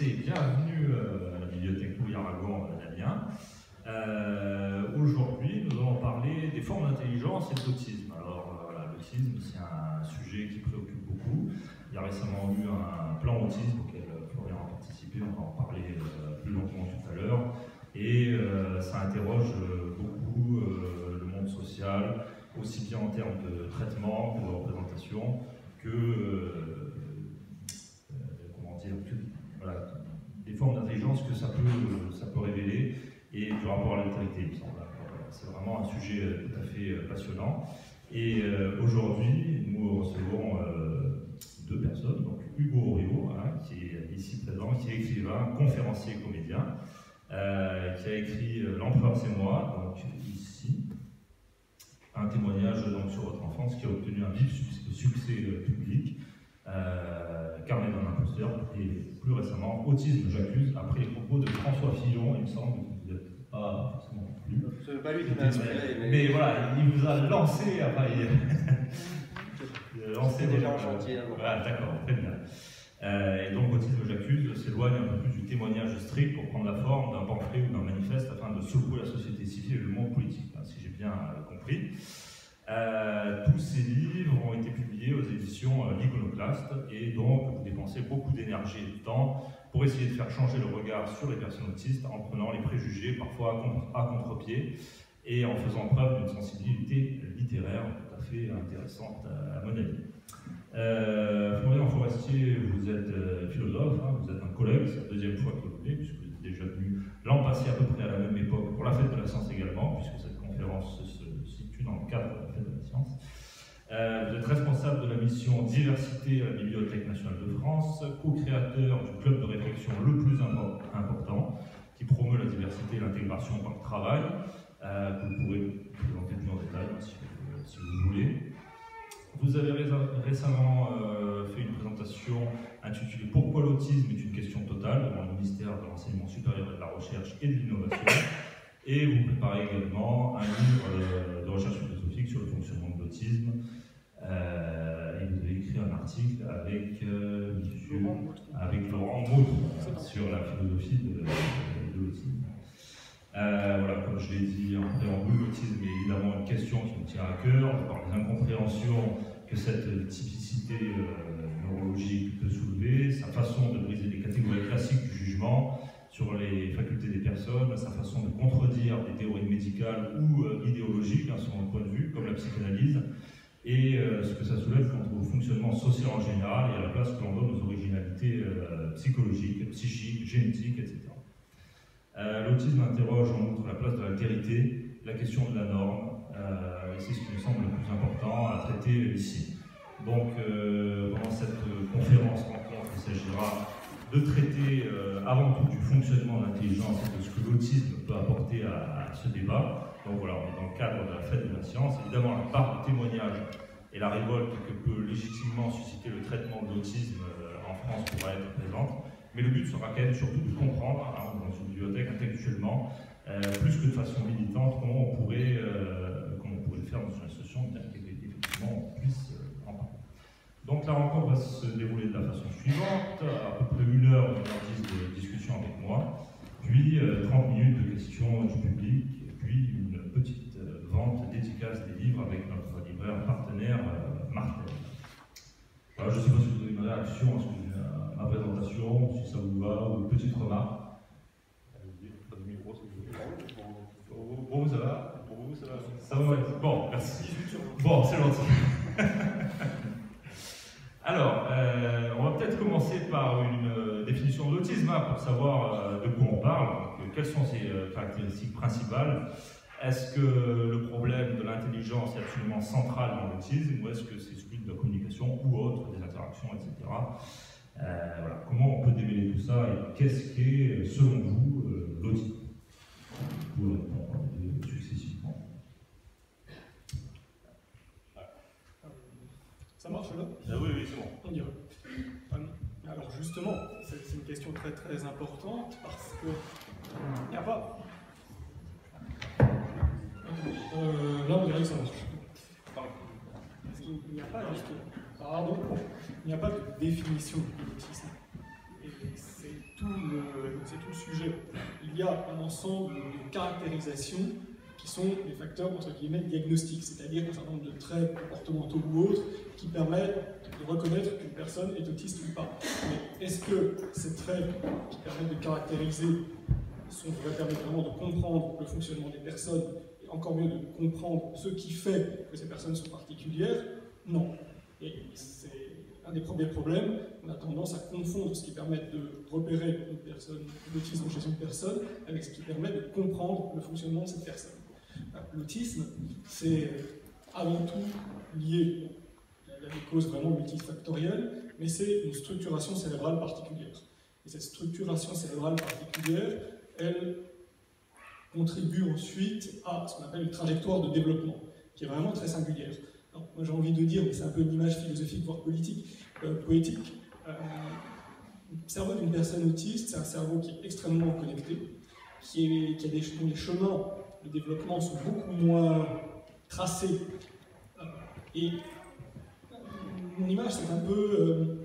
et bienvenue à la bibliothèque Louis Aragon d'Amiens. Aujourd'hui, nous allons parler des formes d'intelligence et de l'autisme. Alors voilà, l'autisme, c'est un sujet qui préoccupe beaucoup. Il y a récemment eu un plan autisme auquel Florian a participé, on va en parler plus longuement tout à l'heure. Et ça interroge beaucoup le monde social, aussi bien en termes de traitement que de représentation, voilà, des formes d'intelligence que ça peut révéler et du rapport à l'altérité, il me semble. C'est vraiment un sujet tout à fait passionnant. Et aujourd'hui, nous recevons deux personnes, donc Hugo Oriot, qui est ici présent, qui est écrivain, conférencier, comédien, qui a écrit L'Empereur c'est moi, donc ici, un témoignage donc, sur votre enfance qui a obtenu un vif succès public, Carnet d'un imposteur, et plus récemment Autisme j'accuse, après les propos de François Fillon, il me semble que vous n'êtes pas forcément plus. Ce n'est pas lui qui m'a inspiré. Mais voilà, il vous a lancé, enfin, il a lancé déjà en chantier. Voilà, d'accord, très bien. Et donc Autisme j'accuse s'éloigne un peu plus du témoignage strict pour prendre la forme d'un pamphlet ou d'un manifeste afin de secouer la société civile et le monde politique, si j'ai bien compris. Tous ces livres ont été publiés aux éditions L'Iconoclaste et donc vous dépensez beaucoup d'énergie et de temps pour essayer de faire changer le regard sur les personnes autistes en prenant les préjugés parfois à contre-pied et en faisant preuve d'une sensibilité littéraire tout à fait intéressante à mon avis. Florian Forestier, vous êtes philosophe, vous êtes un collègue, c'est la deuxième fois que vous venez, puisque vous êtes déjà venu l'an passé à peu près à la même époque pour la fête de la science également, puisque cette conférence se situe dans le cadre de la fête de la science. Vous êtes responsable de la mission Diversité à la Bibliothèque nationale de France, co-créateur du club de réflexion le plus important, qui promeut la diversité et l'intégration par le travail, que vous pourrez présenter plus en détail si vous voulez. Vous avez récemment fait une présentation intitulée « Pourquoi l'autisme est une question totale » dans le ministère de l'Enseignement supérieur et de la Recherche et de l'Innovation. Et vous préparez également un livre de recherche philosophique sur le fonctionnement de l'autisme. Et vous avez écrit un article avec Laurent Mautron sur la philosophie de l'autisme. Voilà, comme je l'ai dit en préambule, l'autisme est évidemment une question qui nous tient à cœur, par les incompréhensions que cette typicité neurologique peut soulever, sa façon de briser les catégories classiques du jugement sur les facultés des personnes, sa façon de contredire des théories médicales ou idéologiques, selon le point de vue, comme la psychanalyse, et ce que ça soulève contre le fonctionnement social en général et à la place que l'on donne aux originalités psychologiques, psychiques, génétiques, etc. L'autisme interroge en outre la place de l'altérité, la question de la norme, et c'est ce qui me semble le plus important à traiter ici. Donc, pendant cette conférence rencontre, il s'agira de traiter avant tout du fonctionnement de l'intelligence et de ce que l'autisme peut apporter à ce débat. Donc voilà, on est dans le cadre de la fête de la science. Évidemment, la part de témoignage et la révolte que peut légitimement susciter le traitement de l'autisme en France pourra être présente. Mais le but sera quand même surtout de comprendre, dans une bibliothèque intellectuellement, plus que de façon militante, comment on pourrait le faire dans une association, bien qu'effectivement on puisse en parler. Donc la rencontre va se dérouler de la façon suivante, à peu près 1 heure, 1h10 de discussion avec moi, puis 30 minutes de questions du public, et puis une petite vente dédicace des livres avec notre libraire partenaire Martel. Alors, je ne sais pas si vous avez une réaction à ma présentation, si ça vous va, ou une petite remarque. Pas de micro, si vous voulez. Pour vous, ça va? Pour vous, ça va? Ça va, bon, merci. Bon, c'est gentil. Alors, on va peut-être commencer par une définition de l'autisme, pour savoir de quoi on parle. Donc, quelles sont ses caractéristiques principales? Est-ce que le problème de l'intelligence est absolument central dans l'autisme, ou est-ce que c'est celui de la communication ou autre, des interactions, etc. Voilà. Comment on peut démêler tout ça et qu'est-ce qu'est, selon vous, l'autisme? Vous pouvez répondre successivement. Ça marche là? Oui, c'est bon. On y va. Alors justement, c'est une question très très importante parce que il n'y a pas... là on dirait que ça marche. Parce qu'il n'y a pas juste... Pardon. Il n'y a pas de définition de l'autisme. Et c'est tout le sujet. Il y a un ensemble de caractérisations qui sont des facteurs entre guillemets diagnostiques, c'est-à-dire un certain nombre de traits comportementaux ou autres qui permettent de reconnaître qu'une personne est autiste ou pas. Mais est-ce que ces traits qui permettent de caractériser permettent vraiment de comprendre le fonctionnement des personnes et encore mieux de comprendre ce qui fait que ces personnes sont particulières? Non. Et c'est un des premiers problèmes. On a tendance à confondre ce qui permet de repérer une personne, l'autisme chez une personne, avec ce qui permet de comprendre le fonctionnement de cette personne. L'autisme, c'est avant tout lié, il y a des causes vraiment multifactorielles, mais c'est une structuration cérébrale particulière. Et cette structuration cérébrale particulière, elle contribue ensuite à ce qu'on appelle une trajectoire de développement, qui est vraiment très singulière. Alors, moi j'ai envie de dire, mais c'est un peu une image philosophique, voire poétique, le cerveau d'une personne autiste, c'est un cerveau qui est extrêmement connecté, dont les chemins de développement sont beaucoup moins tracés. Et mon image, c'est un peu...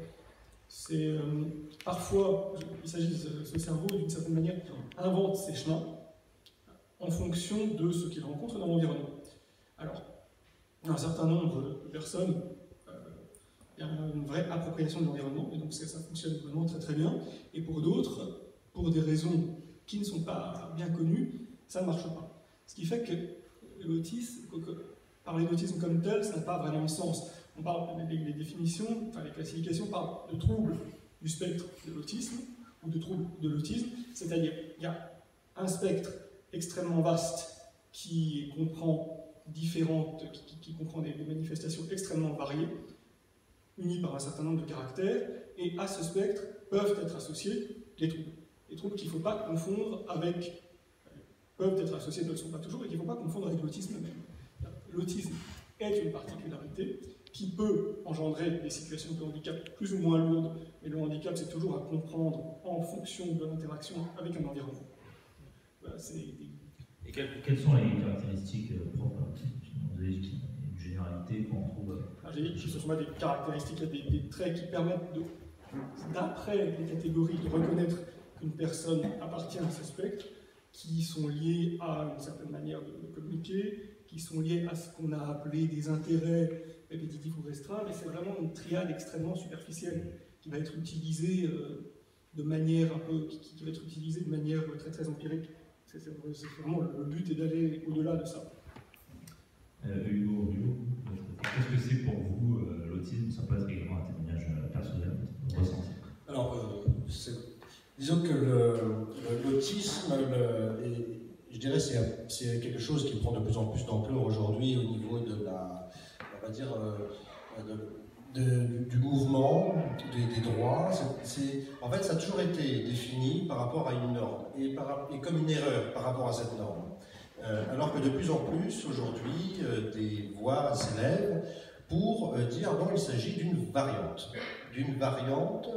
parfois, il s'agit de ce cerveau, d'une certaine manière, invente ses chemins en fonction de ce qu'il rencontre dans l'environnement. Alors, un certain nombre de personnes, il y a une vraie appropriation de l'environnement, et donc ça fonctionne vraiment très très bien. Et pour d'autres, pour des raisons qui ne sont pas bien connues, ça ne marche pas. Ce qui fait que l'autisme, parler d'autisme comme tel, ça n'a pas vraiment de sens. On parle, les définitions, enfin les classifications parlent de troubles du spectre de l'autisme ou de troubles de l'autisme, c'est-à-dire il y a un spectre extrêmement vaste qui comprend qui comprend des manifestations extrêmement variées, unies par un certain nombre de caractères, et à ce spectre peuvent être associés les troubles. Les troubles qu'il ne faut pas confondre avec, peuvent être associés, ne le sont pas toujours, et qu'il ne faut pas confondre avec l'autisme même. L'autisme est une particularité qui peut engendrer des situations de handicap plus ou moins lourdes, mais le handicap c'est toujours à comprendre en fonction de l'interaction avec un environnement. Voilà, et quelles sont les caractéristiques propres à l'autisme? Vous avez dit une généralité qu'on trouve. J'ai dit que ce sont pas des caractéristiques, il y a des traits qui permettent, d'après les catégories, de reconnaître qu'une personne appartient à ce spectre, qui sont liés à une certaine manière de communiquer, qui sont liés à ce qu'on a appelé des intérêts répétitifs ou restreints, mais c'est vraiment une triade extrêmement superficielle qui va être utilisée de manière un peu, qui va être utilisée de manière très très empirique. C'est vraiment le but est d'aller au-delà de ça. Hugo, qu'est-ce que c'est pour vous l'autisme? Ça peut être également un témoignage personnel, ressenti. Alors, disons que l'autisme, je dirais, c'est quelque chose qui prend de plus en plus d'ampleur aujourd'hui au niveau de la, on va dire, du mouvement, des droits. En fait, ça a toujours été défini par rapport à une norme et comme une erreur par rapport à cette norme. Alors que de plus en plus, aujourd'hui, des voix s'élèvent pour dire non, il s'agit d'une variante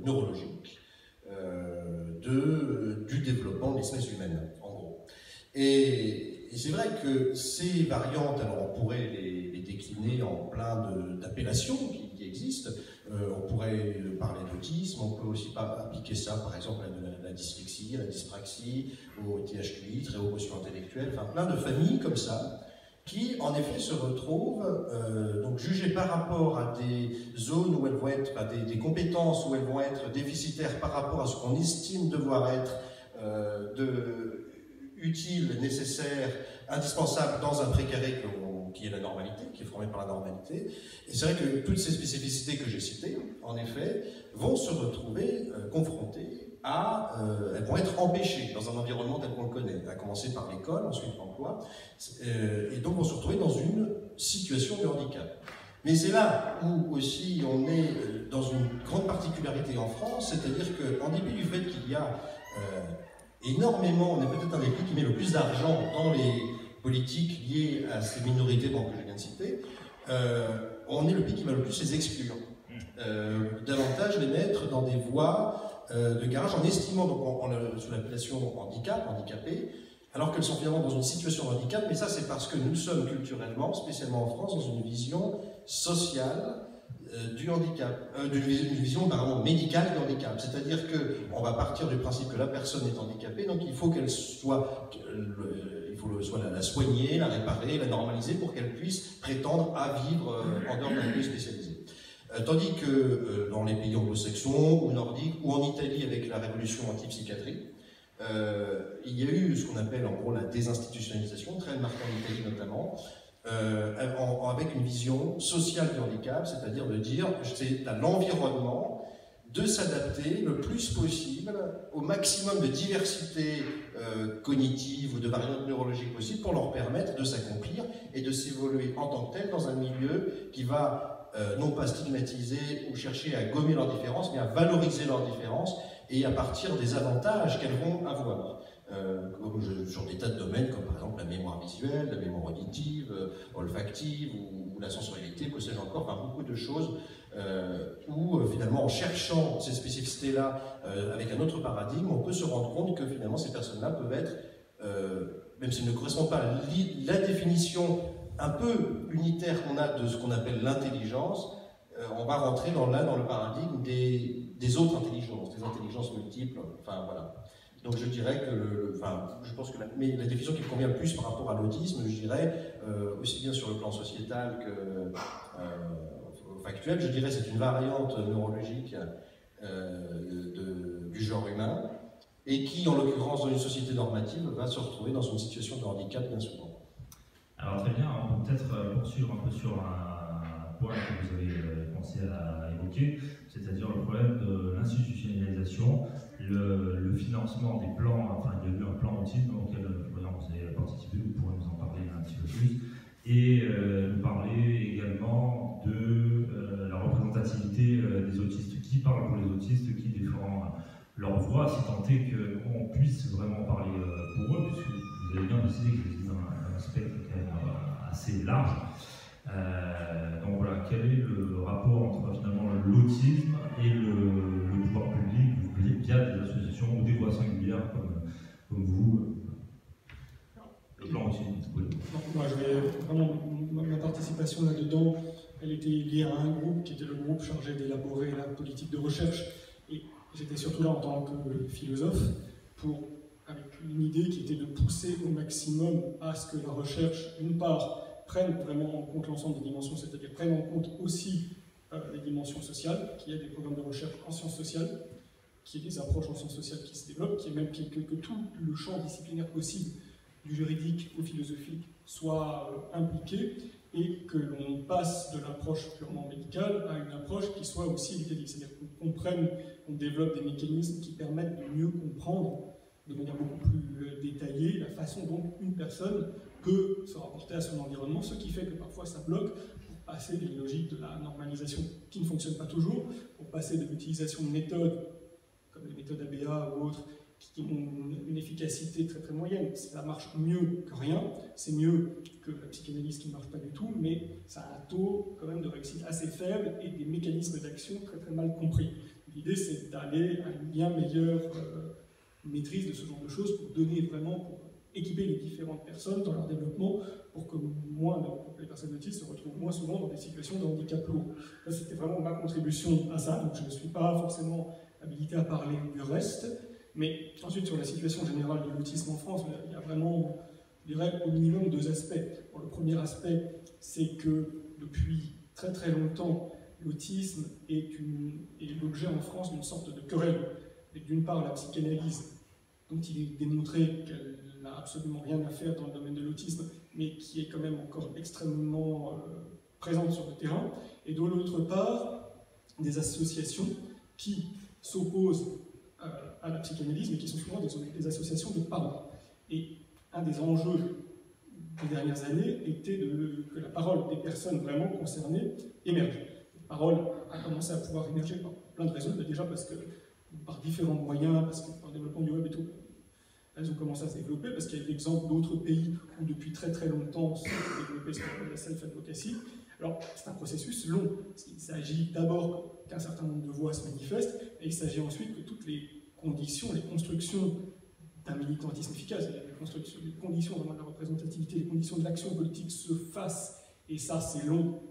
neurologique du développement de l'espèce humaine, en gros. Et c'est vrai que ces variantes, alors on pourrait les décliner en plein d'appellations qui existent. On pourrait parler d'autisme, on peut aussi appliquer ça par exemple à la dyslexie, à la dyspraxie, au THQI, très haut quotient intellectuel, enfin plein de familles comme ça, qui en effet se retrouvent donc jugées par rapport à des zones où elles vont être, des compétences où elles vont être déficitaires par rapport à ce qu'on estime devoir être utile, nécessaire, indispensable dans un précaré qui est la normalité, qui est formé par la normalité. Et c'est vrai que toutes ces spécificités que j'ai citées, en effet, vont se retrouver confrontées elles vont être empêchées dans un environnement tel qu'on le connaît, à commencer par l'école, ensuite l'emploi, et donc vont se retrouver dans une situation de handicap. Mais c'est là où aussi on est dans une grande particularité en France, c'est-à-dire qu'en dépit du fait qu'il y a énormément, on est peut-être un des pays qui met le plus d'argent dans les politiques liées à ces minorités que je viens de citer, on est le pays qui va le plus les exclure. Davantage les mettre dans des voies de garage en estimant, donc sous l'appellation handicapé, alors qu'elles sont finalement dans une situation de handicap, mais ça c'est parce que nous sommes culturellement, spécialement en France, dans une vision sociale du handicap, d'une vision pardon, médicale du handicap. C'est-à-dire qu'on va partir du principe que la personne est handicapée, donc il faut qu'elle soit, soit la soigner, la réparer, la normaliser pour qu'elle puisse prétendre à vivre en dehors d'un milieu spécialisé. Tandis que dans les pays anglo-saxons ou nordiques ou en Italie avec la révolution anti-psychiatrie, il y a eu ce qu'on appelle en gros la désinstitutionnalisation, très marquée en Italie notamment, avec une vision sociale du handicap, c'est-à-dire de dire c'est à l'environnement de s'adapter le plus possible au maximum de diversité cognitive ou de variantes neurologiques possibles pour leur permettre de s'accomplir et de s'évoluer en tant que tel dans un milieu qui va non pas stigmatiser ou chercher à gommer leurs différences, mais à valoriser leurs différences et à partir des avantages qu'elles vont avoir. Sur des tas de domaines comme par exemple la mémoire visuelle, la mémoire auditive, olfactive ou la sensorialité, que sais-je encore, enfin beaucoup de choses où finalement en cherchant ces spécificités-là avec un autre paradigme, on peut se rendre compte que finalement ces personnes-là peuvent être, même s'ils ne correspondent pas à la définition un peu unitaire qu'on a de ce qu'on appelle l'intelligence, on va rentrer dans le paradigme des autres intelligences, des intelligences multiples, enfin voilà. Donc je dirais que, je pense que la définition qui me convient le plus par rapport à l'autisme, je dirais, aussi bien sur le plan sociétal que factuel, je dirais c'est une variante neurologique du genre humain, et qui, en l'occurrence, dans une société normative, va se retrouver dans une situation de handicap bien souvent. Alors très bien, on peut peut-être poursuivre un peu sur un point que vous avez pensé à évoquer, c'est-à-dire le problème de l'institutionnalisation, le financement des plans, enfin il y a eu un plan autisme auquel vous avez participé, vous pourrez nous en parler un petit peu plus, et nous parler également de la représentativité des autistes, qui parle pour les autistes, qui défend leur voix, si tant est qu'on puisse vraiment parler pour eux, puisque vous avez bien précisé qu'ils existent dans un spectre quand même assez large. Donc voilà, quel est le rapport entre finalement l'autisme et le pouvoir public via des associations ou des voix singulières comme vous, le plan autisme? Oui. Moi, ma participation là-dedans, elle était liée à un groupe qui était le groupe chargé d'élaborer la politique de recherche, et j'étais surtout là en tant que philosophe avec une idée qui était de pousser au maximum à ce que la recherche, d'une part, prennent vraiment en compte l'ensemble des dimensions, c'est-à-dire prennent en compte aussi les dimensions sociales, qu'il y ait des programmes de recherche en sciences sociales, qu'il y ait des approches en sciences sociales qui se développent, que tout le champ disciplinaire possible, du juridique au philosophique, soit impliqué, et que l'on passe de l'approche purement médicale à une approche qui soit aussi éducative, c'est-à-dire qu'on comprenne, qu'on développe des mécanismes qui permettent de mieux comprendre de manière beaucoup plus détaillée la façon dont une personne peut se rapporter à son environnement, ce qui fait que parfois ça bloque pour passer d'une logique de la normalisation qui ne fonctionne pas toujours, pour passer de l'utilisation de méthodes comme les méthodes ABA ou autres qui ont une efficacité très très moyenne. Ça marche mieux que rien, c'est mieux que la psychanalyse qui ne marche pas du tout, mais ça a un taux quand même de réussite assez faible et des mécanismes d'action très très mal compris. L'idée c'est d'aller à une bien meilleure maîtrise de ce genre de choses pour donner vraiment, pour équiper les différentes personnes dans leur développement pour que les personnes autistes se retrouvent moins souvent dans des situations de handicap lourd. Ça, c'était vraiment ma contribution à ça, donc je ne suis pas forcément habilité à parler du reste, mais ensuite sur la situation générale de l'autisme en France, il y a vraiment, je dirais, au minimum deux aspects. Bon, le premier aspect, c'est que depuis très très longtemps, l'autisme est l'objet en France d'une sorte de querelle. D'une part, la psychanalyse, dont il est démontré qu'elle n'a absolument rien à faire dans le domaine de l'autisme, mais qui est quand même encore extrêmement présente sur le terrain, et de l'autre part, des associations qui s'opposent à la psychanalyse, mais qui sont souvent des associations de parents. Et un des enjeux des dernières années était que la parole des personnes vraiment concernées émerge. La parole a commencé à pouvoir émerger par plein de raisons, déjà parce que par différents moyens, parce que par le développement du web et tout, elles ont commencé à se développer, parce qu'il y a l'exemple d'autres pays où depuis très très longtemps s'est développé ce qu'on appelle la self-advocacy. Alors, c'est un processus long. Il s'agit d'abord qu'un certain nombre de voix se manifestent, et il s'agit ensuite que toutes les conditions, les constructions d'un militantisme efficace, les conditions vraiment de la représentativité, les conditions de l'action politique se fassent, et ça c'est long.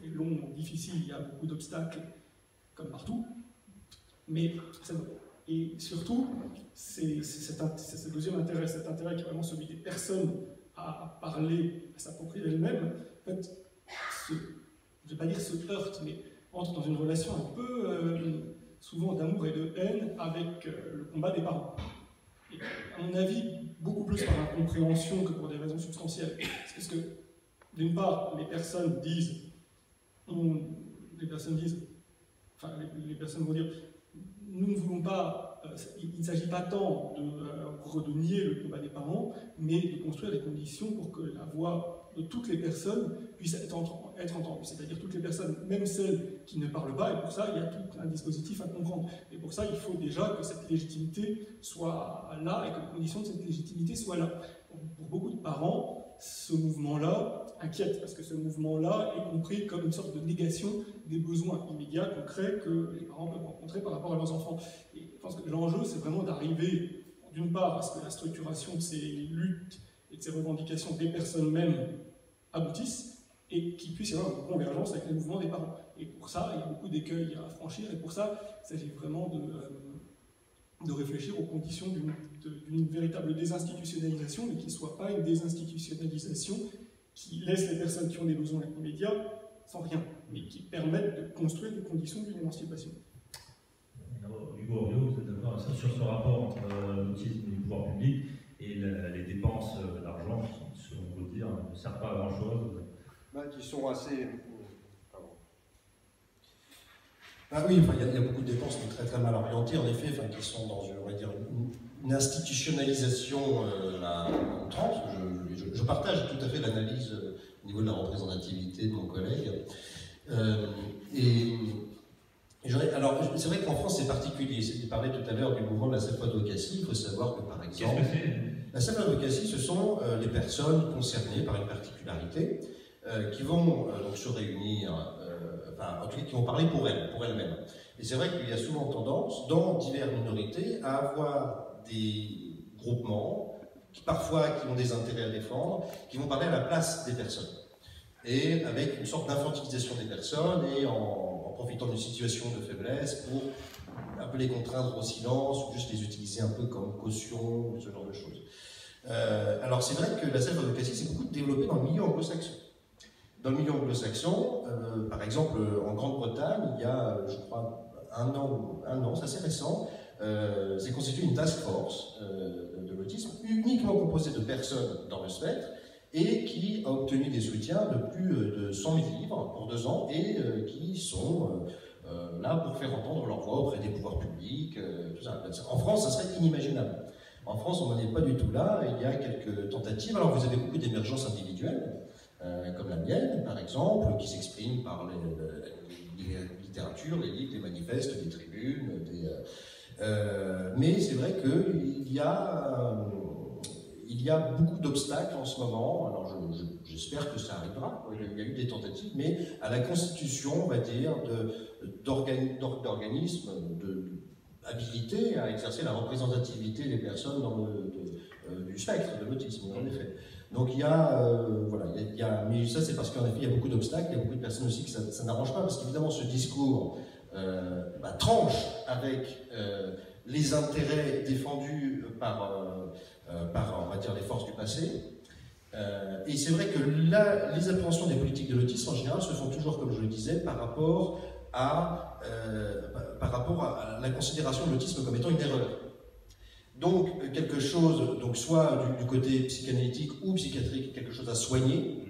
est long, difficile, il y a beaucoup d'obstacles, comme partout, mais c'est bon. Et surtout, c'est ce deuxième intérêt, cet intérêt qui est vraiment celui des personnes à parler, à s'approprier d'elles-mêmes, en fait, je ne vais pas dire se heurte, mais entre dans une relation un peu, souvent d'amour et de haine, avec le combat des parents. Et, à mon avis, beaucoup plus par incompréhension que pour des raisons substantielles. Parce que, d'une part, les personnes vont dire, nous ne voulons pas, il ne s'agit pas tant de nier le combat des parents, mais de construire des conditions pour que la voix de toutes les personnes puisse être entendue. C'est-à-dire toutes les personnes, même celles qui ne parlent pas, et pour ça, il y a tout un dispositif à comprendre. Et pour ça, il faut déjà que cette légitimité soit là et que les conditions de cette légitimité soient là. Pour beaucoup de parents, ce mouvement-là inquiète, parce que ce mouvement-là est compris comme une sorte de négation des besoins immédiats, concrets que les parents peuvent rencontrer par rapport à leurs enfants. Et je pense que l'enjeu, c'est vraiment d'arriver, d'une part, à ce que la structuration de ces luttes et de ces revendications des personnes mêmes aboutissent, et qu'il puisse y avoir une convergence avec les mouvements des parents. Et pour ça, il y a beaucoup d'écueils à franchir, et pour ça, il s'agit vraiment de réfléchir aux conditions d'une véritable désinstitutionnalisation, mais qui ne soit pas une désinstitutionnalisation qui laisse les personnes qui ont des besoins immédiats sans rien, mais qui permettent de construire des conditions d'une émancipation. Hugo Oriot, vous êtes d'accord sur ce rapport entre l'autisme et le pouvoir public et les dépenses d'argent qui, selon vos dires, ne servent pas à grand-chose? Qui sont assez... Ah oui, enfin, il y a beaucoup de dépenses très très mal orientées, en effet, enfin, qui sont dans on va dire, une institutionnalisation à outrance. Je partage tout à fait l'analyse au niveau de la représentativité de mon collègue. Alors, c'est vrai qu'en France, c'est particulier. Il parlait tout à l'heure du mouvement de la self-advocacy. Il faut savoir que, par exemple, la self-advocacy, ce sont les personnes concernées par une particularité qui vont donc se réunir, en tout cas qui vont parler pour elles-mêmes. Et c'est vrai qu'il y a souvent tendance, dans diverses minorités, à avoir des groupements qui ont des intérêts à défendre, qui vont parler à la place des personnes. Et avec une sorte d'infantilisation des personnes et en profitant d'une situation de faiblesse pour un peu les contraindre au silence ou juste les utiliser un peu comme caution, ce genre de choses. Alors c'est vrai que la self-advocacy s'est beaucoup développée dans le milieu anglo-saxon. Dans le milieu anglo-saxon, par exemple en Grande-Bretagne, il y a, je crois, un an, c'est assez récent, s'est constituée une task force de l'autisme uniquement composée de personnes dans le spectre et qui a obtenu des soutiens de plus de 100 000 livres pour 2 ans et qui sont là pour faire entendre leur voix auprès des pouvoirs publics. Tout ça. En France, ça serait inimaginable. En France, on n'en est pas du tout là. Il y a quelques tentatives. Alors, vous avez beaucoup d'émergences individuelles, comme la mienne, par exemple, qui s'expriment par les littératures, les livres, les manifestes, les tribunes. Mais c'est vrai qu'il y a beaucoup d'obstacles en ce moment. Alors, j'espère que ça arrivera. Il y a eu des tentatives, mais à la constitution, on va dire, d'organismes habilités à exercer la représentativité des personnes du spectre de l'autisme, en effet. Donc il y a, mais ça c'est parce qu'en effet il y a beaucoup d'obstacles, il y a beaucoup de personnes aussi que ça n'arrange pas, parce qu'évidemment ce discours tranche avec les intérêts défendus par on va dire, les forces du passé. Et c'est vrai que les appréhensions des politiques de l'autisme en général se font toujours, comme je le disais, par rapport à la considération de l'autisme comme étant une erreur. Donc quelque chose, donc soit du côté psychanalytique ou psychiatrique, quelque chose à soigner,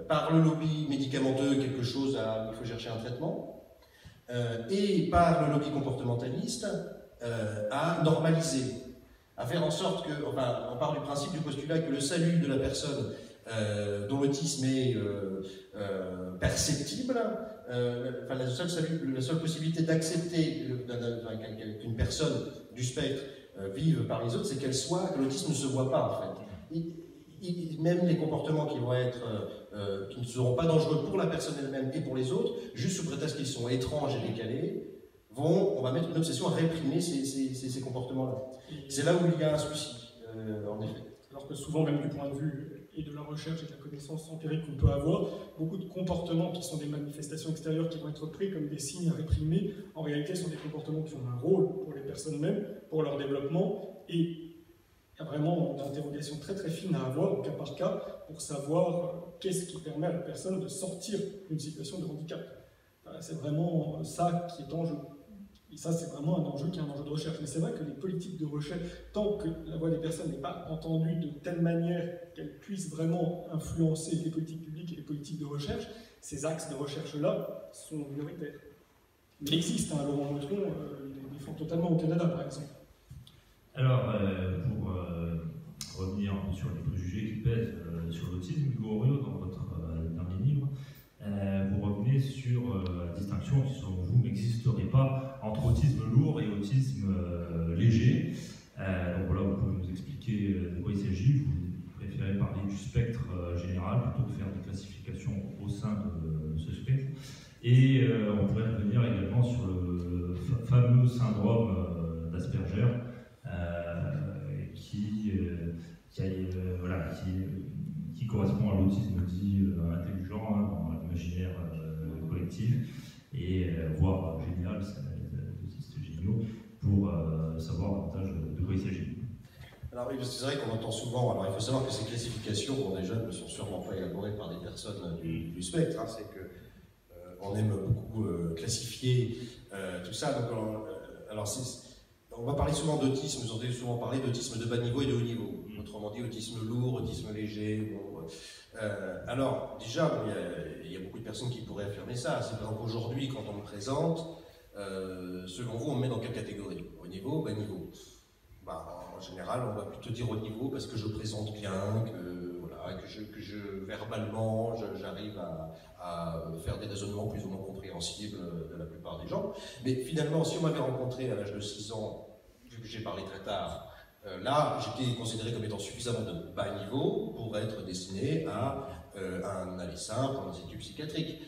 par le lobby médicamenteux, quelque chose il faut chercher un traitement, et par le lobby comportementaliste, à normaliser, à faire en sorte que, on part du principe, du postulat que le salut de la personne dont l'autisme est perceptible, la seule possibilité d'accepter qu'une personne du spectre vive par les autres, c'est que l'autisme ne se voit pas, en fait. Même les comportements qui ne seront pas dangereux pour la personne elle-même et pour les autres, juste sous prétexte qu'ils sont étranges et décalés, on va mettre une obsession à réprimer ces comportements-là. C'est là où il y a un souci, en effet. Alors que souvent, même du point de vue et de la recherche et de la connaissance empirique qu'on peut avoir, beaucoup de comportements qui sont des manifestations extérieures qui vont être pris comme des signes à réprimer, en réalité sont des comportements qui ont un rôle pour les personnes mêmes, pour leur développement, et il y a vraiment une interrogation très très fine à avoir au cas par cas pour savoir qu'est-ce qui permet à la personne de sortir d'une situation de handicap. C'est vraiment ça qui est en jeu. Et ça, c'est vraiment un enjeu qui est un enjeu de recherche. Mais c'est vrai que les politiques de recherche, tant que la voix des personnes n'est pas entendue de telle manière qu'elle puisse vraiment influencer les politiques publiques et les politiques de recherche, ces axes de recherche-là sont minoritaires. Mais il existe, hein, Laurent Meutron les défend totalement au Canada, par exemple. Alors, pour revenir un peu sur les préjugés qui pèsent sur l'autisme, Hugo Oriot, dans votre dernier livre, vous revenez sur la distinction qui, selon vous, n'existerait pas entre autisme lourd et autisme léger. Donc voilà, vous pouvez nous expliquer de quoi il s'agit. Vous préférez parler du spectre général plutôt que faire des classifications au sein de ce spectre. Et on pourrait revenir également sur le fameux syndrome d'Asperger qui correspond à l'autisme dit intelligent dans l'imaginaire collectif, et voire génial, c'est des autistes géniaux, pour savoir davantage de quoi il s'agit. Alors oui, c'est vrai qu'on entend souvent, alors il faut savoir que ces classifications, bon, déjà, ne sont sûrement pas élaborées par des personnes du spectre, hein, c'est que on aime beaucoup classifier tout ça, donc alors on va parler souvent d'autisme, vous entendez souvent parler d'autisme de bas niveau et de haut niveau. Autrement dit, autisme lourd, autisme léger. Bon, alors, déjà, bon, il y a beaucoup de personnes qui pourraient affirmer ça. C'est par exemple aujourd'hui, quand on me présente, selon vous, on me met dans quelle catégorie? Haut niveau, bas niveau? En général, on va plutôt dire haut niveau parce que je présente bien, que je verbalement, j'arrive à faire des raisonnements plus ou moins compréhensibles de la plupart des gens. Mais finalement, si on m'avait rencontré à l'âge de 6 ans, vu que j'ai parlé très tard, là, j'étais considéré comme étant suffisamment de bas niveau pour être destiné à un aller simple, un institut psychiatrique.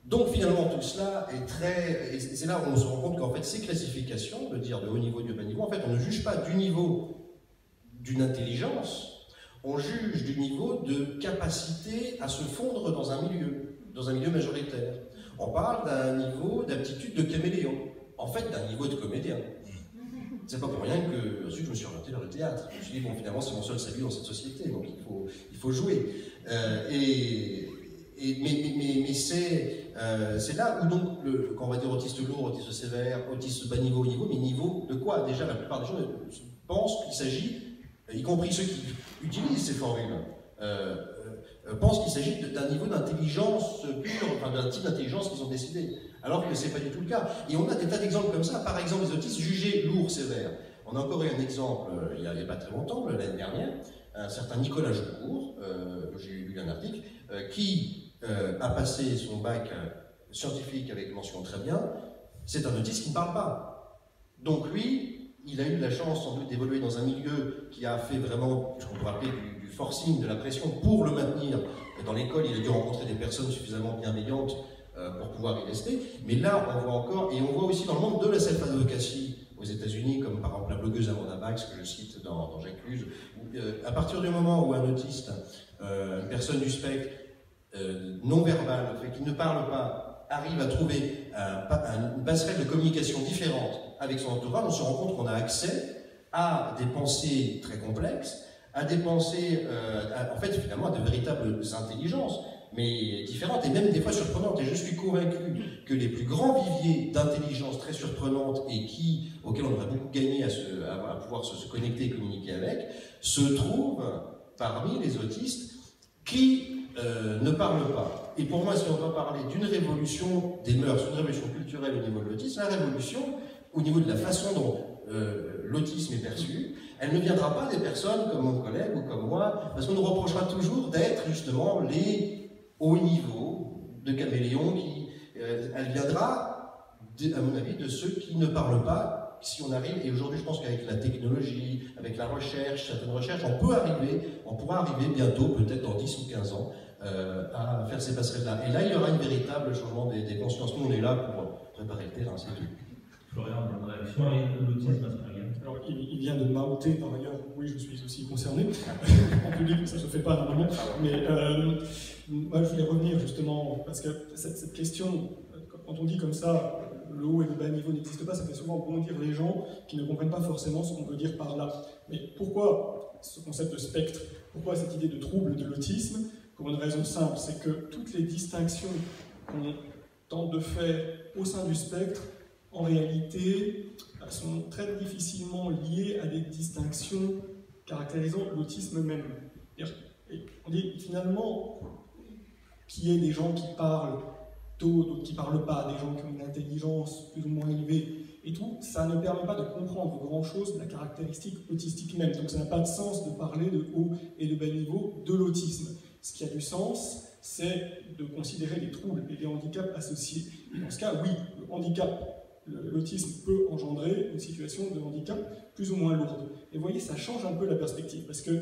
Donc finalement, tout cela est très... Et c'est là où on se rend compte qu'en fait, ces classifications, de dire de haut niveau et de bas niveau, en fait, on ne juge pas du niveau d'une intelligence, on juge du niveau de capacité à se fondre dans un milieu majoritaire. On parle d'un niveau d'aptitude de caméléon, en fait d'un niveau de comédien. C'est pas pour rien que ensuite je me suis orienté vers le théâtre. Je me suis dit, bon, finalement, c'est mon seul salut dans cette société, donc il faut jouer. Mais c'est là où, donc, quand on va dire autiste lourd, autiste sévère, autiste bas niveau, mais niveau de quoi? Déjà, la plupart des gens pensent qu'il s'agit, y compris ceux qui utilisent ces formules, pensent qu'il s'agit d'un niveau d'intelligence pure, enfin d'un type d'intelligence qu'ils ont décidé, alors que c'est pas du tout le cas. Et on a des tas d'exemples comme ça, par exemple les autistes jugés lourds, sévères. On a encore eu un exemple il n'y a pas très longtemps, l'année dernière, un certain Nicolas Joucourt, j'ai lu un article, qui a passé son bac scientifique avec mention très bien. C'est un autiste qui ne parle pas. Donc lui, il a eu la chance sans doute d'évoluer dans un milieu qui a fait vraiment, ce qu'on peut appeler du forcing, de la pression pour le maintenir. Dans l'école, il a dû rencontrer des personnes suffisamment bienveillantes pour pouvoir y rester. Mais là, on voit encore, et on voit aussi dans le monde de la self-advocacy aux États-Unis, comme par exemple la blogueuse Amanda Bax, que je cite dans J'accuse, à partir du moment où un autiste, une personne du spectre non-verbale, qui ne parle pas, arrive à trouver une passerelle de communication différente avec son entourage, on se rend compte qu'on a accès à des pensées très complexes, à des pensées, en fait, finalement, à de véritables intelligences, mais différentes et même des fois surprenantes. Et je suis convaincu que les plus grands viviers d'intelligence très surprenantes et auxquels on aurait beaucoup gagné à pouvoir se connecter et communiquer avec, se trouvent parmi les autistes qui ne parlent pas. Et pour moi, si on doit parler d'une révolution des mœurs, une révolution culturelle au niveau de l'autisme, la révolution au niveau de la façon dont l'autisme est perçu, elle ne viendra pas des personnes comme mon collègue ou comme moi, parce qu'on nous reprochera toujours d'être justement les hauts niveaux de caméléons elle viendra, à mon avis, de ceux qui ne parlent pas, si on arrive, et aujourd'hui je pense qu'avec la technologie, avec la recherche, certaines recherches, on pourra arriver bientôt, peut-être dans 10 ou 15 ans, à faire ces passerelles-là. Et là, il y aura un véritable changement des consciences. Nous, on est là pour préparer le terrain, c'est tout. Florian, une réaction à l'autisme Asperger? Alors, il vient de m'outer par ailleurs, oui, je suis aussi concerné. En public, ça ne se fait pas normalement. Mais moi, je voulais revenir justement, parce que cette question, quand on dit comme ça, le haut et le bas niveau n'existent pas, ça fait souvent bondir les gens qui ne comprennent pas forcément ce qu'on veut dire par là. Mais pourquoi ce concept de spectre? Pourquoi cette idée de trouble de l'autisme? Pour une raison simple, c'est que toutes les distinctions qu'on tente de faire au sein du spectre, en réalité, sont très difficilement liées à des distinctions caractérisant l'autisme même. Et on dit finalement qu'il y ait des gens qui parlent tôt, d'autres qui ne parlent pas, des gens qui ont une intelligence plus ou moins élevée, et tout, ça ne permet pas de comprendre grand-chose de la caractéristique autistique même. Donc ça n'a pas de sens de parler de haut et de bas niveau de l'autisme. Ce qui a du sens, c'est de considérer les troubles et les handicaps associés. Et dans ce cas, oui, le handicap, l'autisme peut engendrer une situation de handicap plus ou moins lourde. Et vous voyez, ça change un peu la perspective, parce que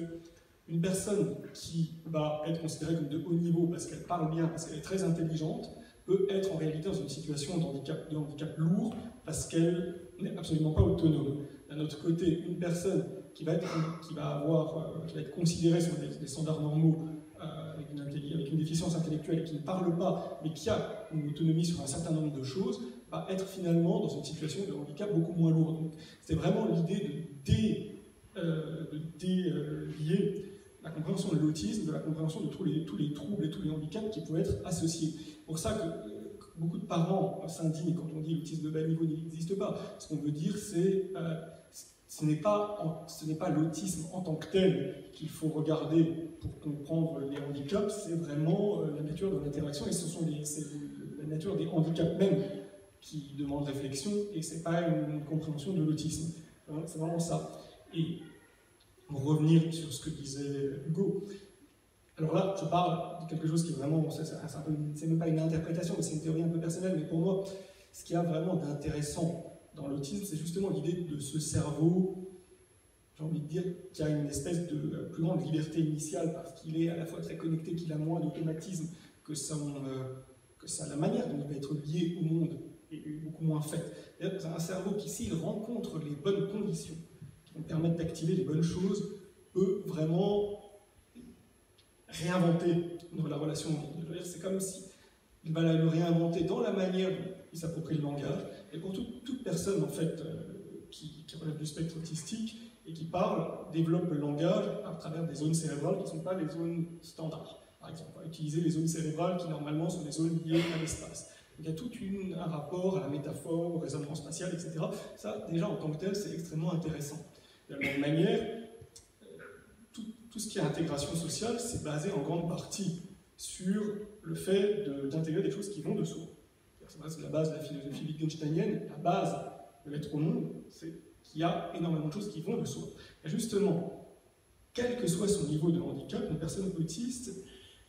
une personne qui va être considérée comme de haut niveau parce qu'elle parle bien, parce qu'elle est très intelligente, peut être en réalité dans une situation de handicap lourd parce qu'elle n'est absolument pas autonome. D'un autre côté, une personne qui va être considérée sur des standards normaux avec une déficience intellectuelle et qui ne parle pas, mais qui a une autonomie sur un certain nombre de choses, va être finalement dans une situation de handicap beaucoup moins lourde. Donc, c'est vraiment l'idée de délier la compréhension de l'autisme, de la compréhension de tous les troubles et tous les handicaps qui peuvent être associés. C'est pour ça que beaucoup de parents s'indignent quand on dit l'autisme de bas niveau n'existe pas. Ce qu'on veut dire, c'est ce n'est pas l'autisme en tant que tel qu'il faut regarder pour comprendre les handicaps, c'est vraiment la nature de l'interaction, et c'est la nature des handicaps même qui demande réflexion, et c'est pas une compréhension de l'autisme. C'est vraiment ça. Et pour revenir sur ce que disait Hugo, alors là, je parle de quelque chose qui est vraiment, c'est même pas une interprétation, mais c'est une théorie un peu personnelle, mais pour moi, ce qu'il y a vraiment d'intéressant dans l'autisme, c'est justement l'idée de ce cerveau, j'ai envie de dire, qui a une espèce de plus grande liberté initiale, parce qu'il est à la fois très connecté, qu'il a moins d'automatisme, que la manière dont il va être lié au monde est beaucoup moins faite. C'est un cerveau qui, s'il rencontre les bonnes conditions, qui vont permettre d'activer les bonnes choses, peut vraiment réinventer dans la relation au monde. C'est comme si il va le réinventer dans la manière dont il s'approprie le langage. Et pour toute personne en fait, qui relève du spectre autistique et qui parle, développe le langage à travers des zones cérébrales qui ne sont pas les zones standards. Par exemple, on va utiliser les zones cérébrales qui normalement sont des zones liées à l'espace. Il y a tout un rapport à la métaphore, au raisonnement spatial, etc. Ça, déjà, en tant que tel, c'est extrêmement intéressant. De la même manière, tout ce qui est intégration sociale, c'est basé en grande partie sur le fait d'intégrer des choses qui vont de soi. C'est la base de la philosophie wittgensteinienne, la base de l'être au monde, c'est qu'il y a énormément de choses qui vont de soi. Et justement, quel que soit son niveau de handicap, une personne autiste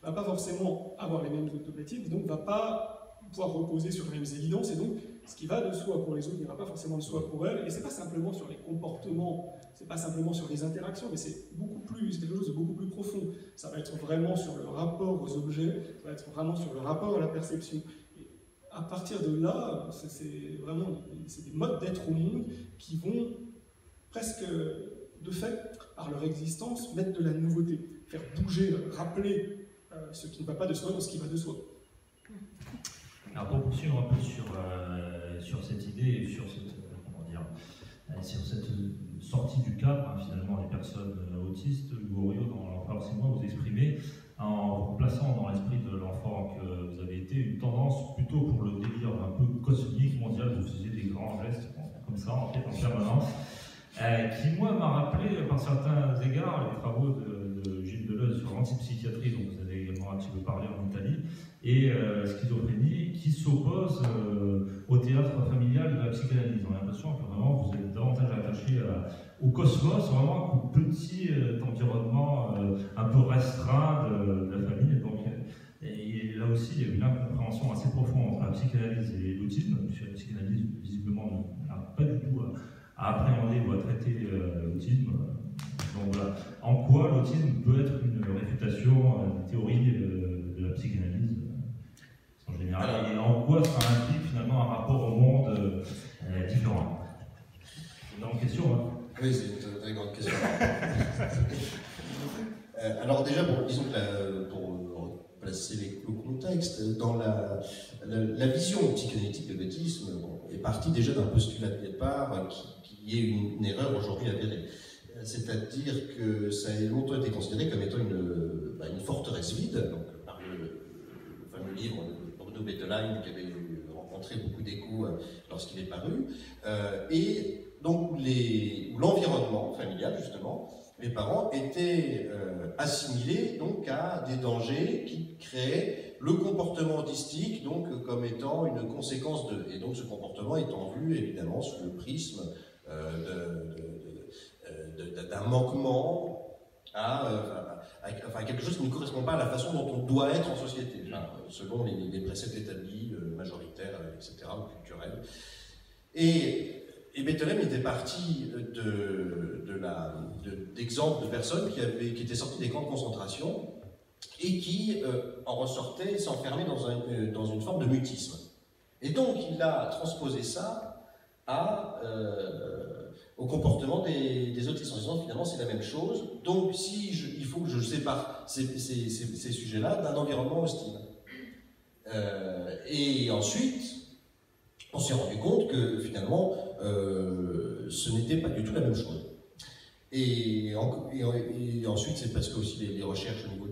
ne va pas forcément avoir les mêmes automatismes, donc ne va pas pouvoir reposer sur les mêmes évidences, et donc ce qui va de soi pour les autres n'ira pas forcément de soi pour elle, et c'est pas simplement sur les comportements, c'est pas simplement sur les interactions, mais c'est quelque chose de beaucoup plus profond. Ça va être vraiment sur le rapport aux objets, ça va être vraiment sur le rapport à la perception. Et à partir de là, c'est des modes d'être au monde qui vont presque, de fait, par leur existence, mettre de la nouveauté, faire bouger, rappeler ce qui ne va pas de soi dans ce qui va de soi. Alors pour poursuivre un peu sur cette idée et sur cette sortie du cadre, finalement, des personnes autistes, Hugo Oriot, dans l'enfant, c'est moi, vous exprimez, en vous plaçant dans l'esprit de l'enfant que vous avez été, une tendance plutôt pour le délire un peu cosmique, mondial, vous faisiez des grands gestes comme ça, en fait, en permanence, qui, moi, m'a rappelé, par certains égards, les travaux de Gilles Deleuze sur l'antipsychiatrie, dont vous avez également un petit peu parlé en Italie, et schizophrénie, qui s'oppose au théâtre familial de la psychanalyse. On a l'impression que vraiment vous êtes davantage attaché au cosmos, vraiment un petit environnement un peu restreint de la famille. Et là aussi, il y a une incompréhension assez profonde entre la psychanalyse et l'autisme, puisque la psychanalyse, visiblement, n'a pas du tout à appréhender ou à traiter l'autisme. Donc voilà. En quoi l'autisme peut être une réfutation des théories de la psychanalyse en général, et en quoi ça implique finalement un rapport au monde différent. C'est une grande question. contexte. Dans la vision psychanalytique de l'autisme est partie déjà d'un postulat de départ qui est une erreur aujourd'hui avérée. C'est-à-dire que ça a longtemps été considéré comme étant une forteresse vide, donc, par le fameux livre de Bruno Bettelheim qui avait rencontré beaucoup d'échos lorsqu'il est paru, et donc où l'environnement familial, justement, les parents étaient assimilés donc à des dangers qui créaient le comportement autistique donc comme étant une conséquence de, et donc ce comportement étant vu évidemment sous le prisme d'un manquement à quelque chose qui ne correspond pas à la façon dont on doit être en société, selon les préceptes établis, majoritaires, etc., ou culturels. Et Bettelheim était parti d'exemples de personnes qui étaient sorties des camps de concentration et qui en ressortaient s'enfermaient dans une forme de mutisme. Et donc il a transposé ça au comportement des autistes en disant finalement c'est la même chose, donc il faut que je sépare ces sujets-là d'un environnement hostile. Et ensuite, on s'est rendu compte que finalement ce n'était pas du tout la même chose. Et ensuite, c'est parce que aussi les recherches au niveau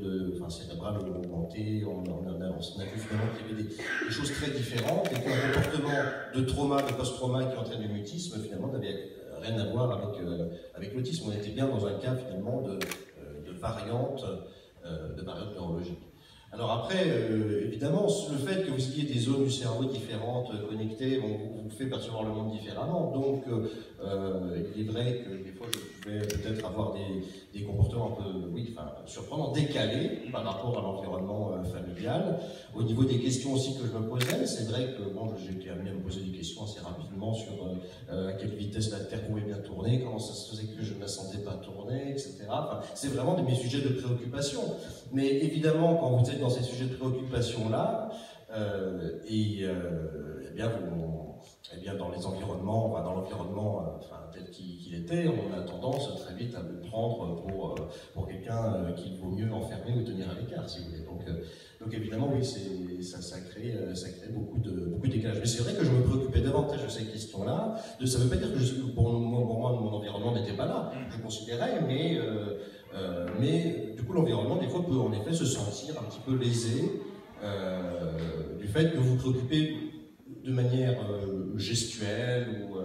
cérébral ont augmenté, on a vu finalement qu'il y avait des choses très différentes et qu'un comportement de trauma, de post-trauma qui entraîne le mutisme, finalement, n'avait rien à voir avec l'autisme. On était bien dans un cas finalement de variante neurologique. Alors après, évidemment, le fait que vous ayez des zones du cerveau différentes, connectées, vous fait percevoir le monde différemment. Donc, il est vrai que des fois, je pouvais peut-être avoir des comportements un peu, surprenants, décalés par rapport à l'environnement familial. Au niveau des questions aussi que je me posais, c'est vrai que j'ai été amené à me poser des questions assez rapidement sur à quelle vitesse la Terre pouvait bien tourner, comment ça se faisait que je ne la sentais pas tourner, etc. C'est vraiment mes sujets de préoccupation. Mais évidemment, quand vous êtes dans ces sujets de préoccupation-là, dans les environnements, dans l'environnement tel qu'il était, on a tendance très vite à le prendre pour quelqu'un qu'il vaut mieux enfermer ou tenir à l'écart, si vous voulez. Donc évidemment, oui, ça crée beaucoup de décalage. Mais c'est vrai que je me préoccupais davantage de ces questions-là. Ça ne veut pas dire que pour moi, mon environnement n'était pas là. Je considérais, mais du coup, l'environnement, des fois, peut en effet se sentir un petit peu lésé du fait que vous vous préoccupez de manière gestuelle ou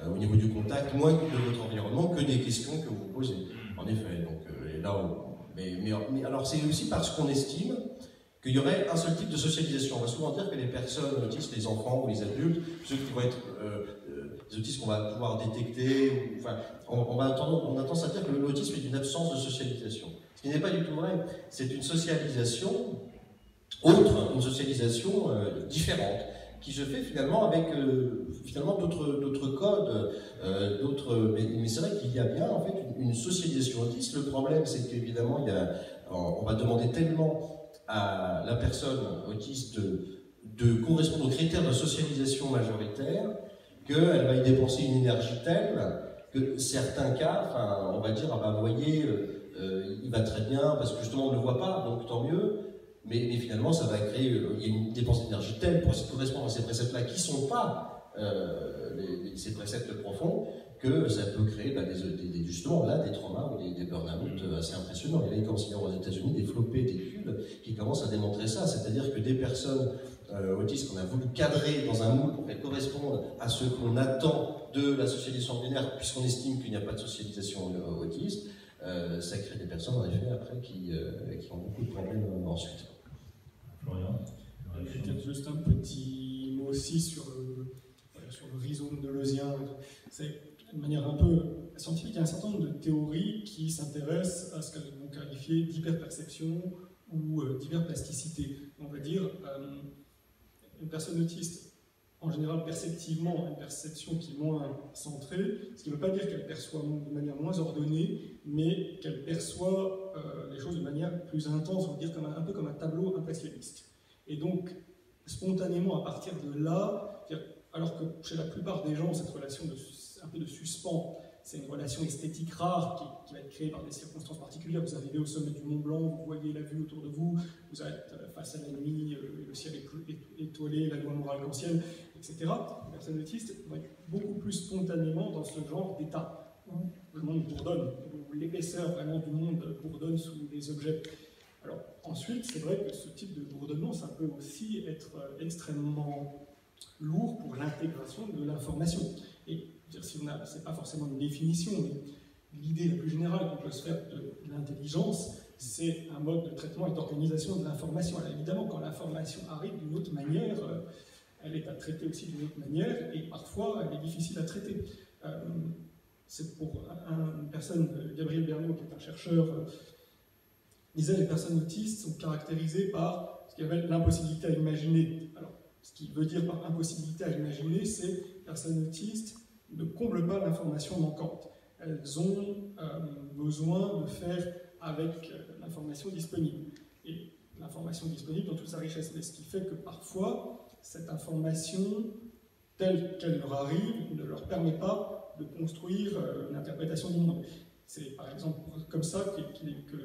au niveau du contact, moins de votre environnement que des questions que vous posez. En effet, donc, mais alors c'est aussi parce qu'on estime qu'il y aurait un seul type de socialisation. On va souvent dire que les personnes autistes, les enfants ou les adultes, ceux qui vont être des autistes qu'on va pouvoir détecter, on a tendance à dire que l'autisme est une absence de socialisation. Ce qui n'est pas du tout vrai. C'est une socialisation autre, une socialisation différente, qui se fait finalement avec d'autres codes, mais c'est vrai qu'il y a bien en fait une socialisation autiste. Le problème, c'est qu'évidemment, on va demander tellement à la personne autiste de correspondre aux critères de socialisation majoritaire qu'elle va y dépenser une énergie telle que certains cas, on va dire, vous voyez, il va très bien parce que justement on ne le voit pas, donc tant mieux. Mais finalement, ça va créer une dépense d'énergie telle pour correspondre à ces préceptes-là qui ne sont pas ces préceptes profonds que ça peut créer justement là des traumas ou des burn-out assez impressionnants. Et là, il commence à y avoir aux États-Unis des flopées d'études qui commencent à démontrer ça, c'est-à-dire que des personnes autistes qu'on a voulu cadrer dans un moule pour qu'elles correspondent à ce qu'on attend de la socialisation ordinaire, puisqu'on estime qu'il n'y a pas de socialisation autiste, ça crée des personnes en effet après qui ont beaucoup de problèmes ensuite. Peut-être juste un petit mot aussi sur le rhizome deleuzeien. C'est de manière un peu scientifique, il y a un certain nombre de théories qui s'intéressent à ce que l'on qualifie d'hyperperception ou d'hyperplasticité. On va dire une personne autiste, en général perceptivement, a une perception qui est moins centrée, ce qui ne veut pas dire qu'elle perçoit de manière moins ordonnée, mais qu'elle perçoit les choses de manière plus intense, on va dire un peu comme un tableau impressionniste. Et donc, spontanément, à partir de là, alors que chez la plupart des gens, cette relation un peu de suspens, c'est une relation esthétique rare qui va être créée par des circonstances particulières. Vous arrivez au sommet du Mont Blanc, vous voyez la vue autour de vous, vous êtes face à la nuit, le ciel étoilé, la loi morale kantienne, etc. Les personnes autistes vont être beaucoup plus spontanément dans ce genre d'état où le monde bourdonne, où l'épaisseur vraiment du monde bourdonne sous les objets. Alors ensuite, c'est vrai que ce type de bourdonnement, ça peut aussi être extrêmement lourd pour l'intégration de l'information. Et si c'est pas forcément une définition, mais l'idée la plus générale qu'on peut se faire de l'intelligence, c'est un mode de traitement et d'organisation de l'information. Alors évidemment, quand l'information arrive d'une autre manière, elle est à traiter aussi d'une autre manière, et parfois elle est difficile à traiter. C'est pour une personne, Gabriel Bernot, qui est un chercheur, disait que les personnes autistes sont caractérisées par ce qu'il appelle l'impossibilité à imaginer. Alors, ce qui veut dire par impossibilité à imaginer, c'est que les personnes autistes ne comblent pas l'information manquante. Elles ont besoin de faire avec l'information disponible. Et l'information disponible dans toute sa richesse. Mais ce qui fait que parfois, cette information, telle qu'elle leur arrive, ne leur permet pas de construire une interprétation du monde. C'est par exemple comme ça que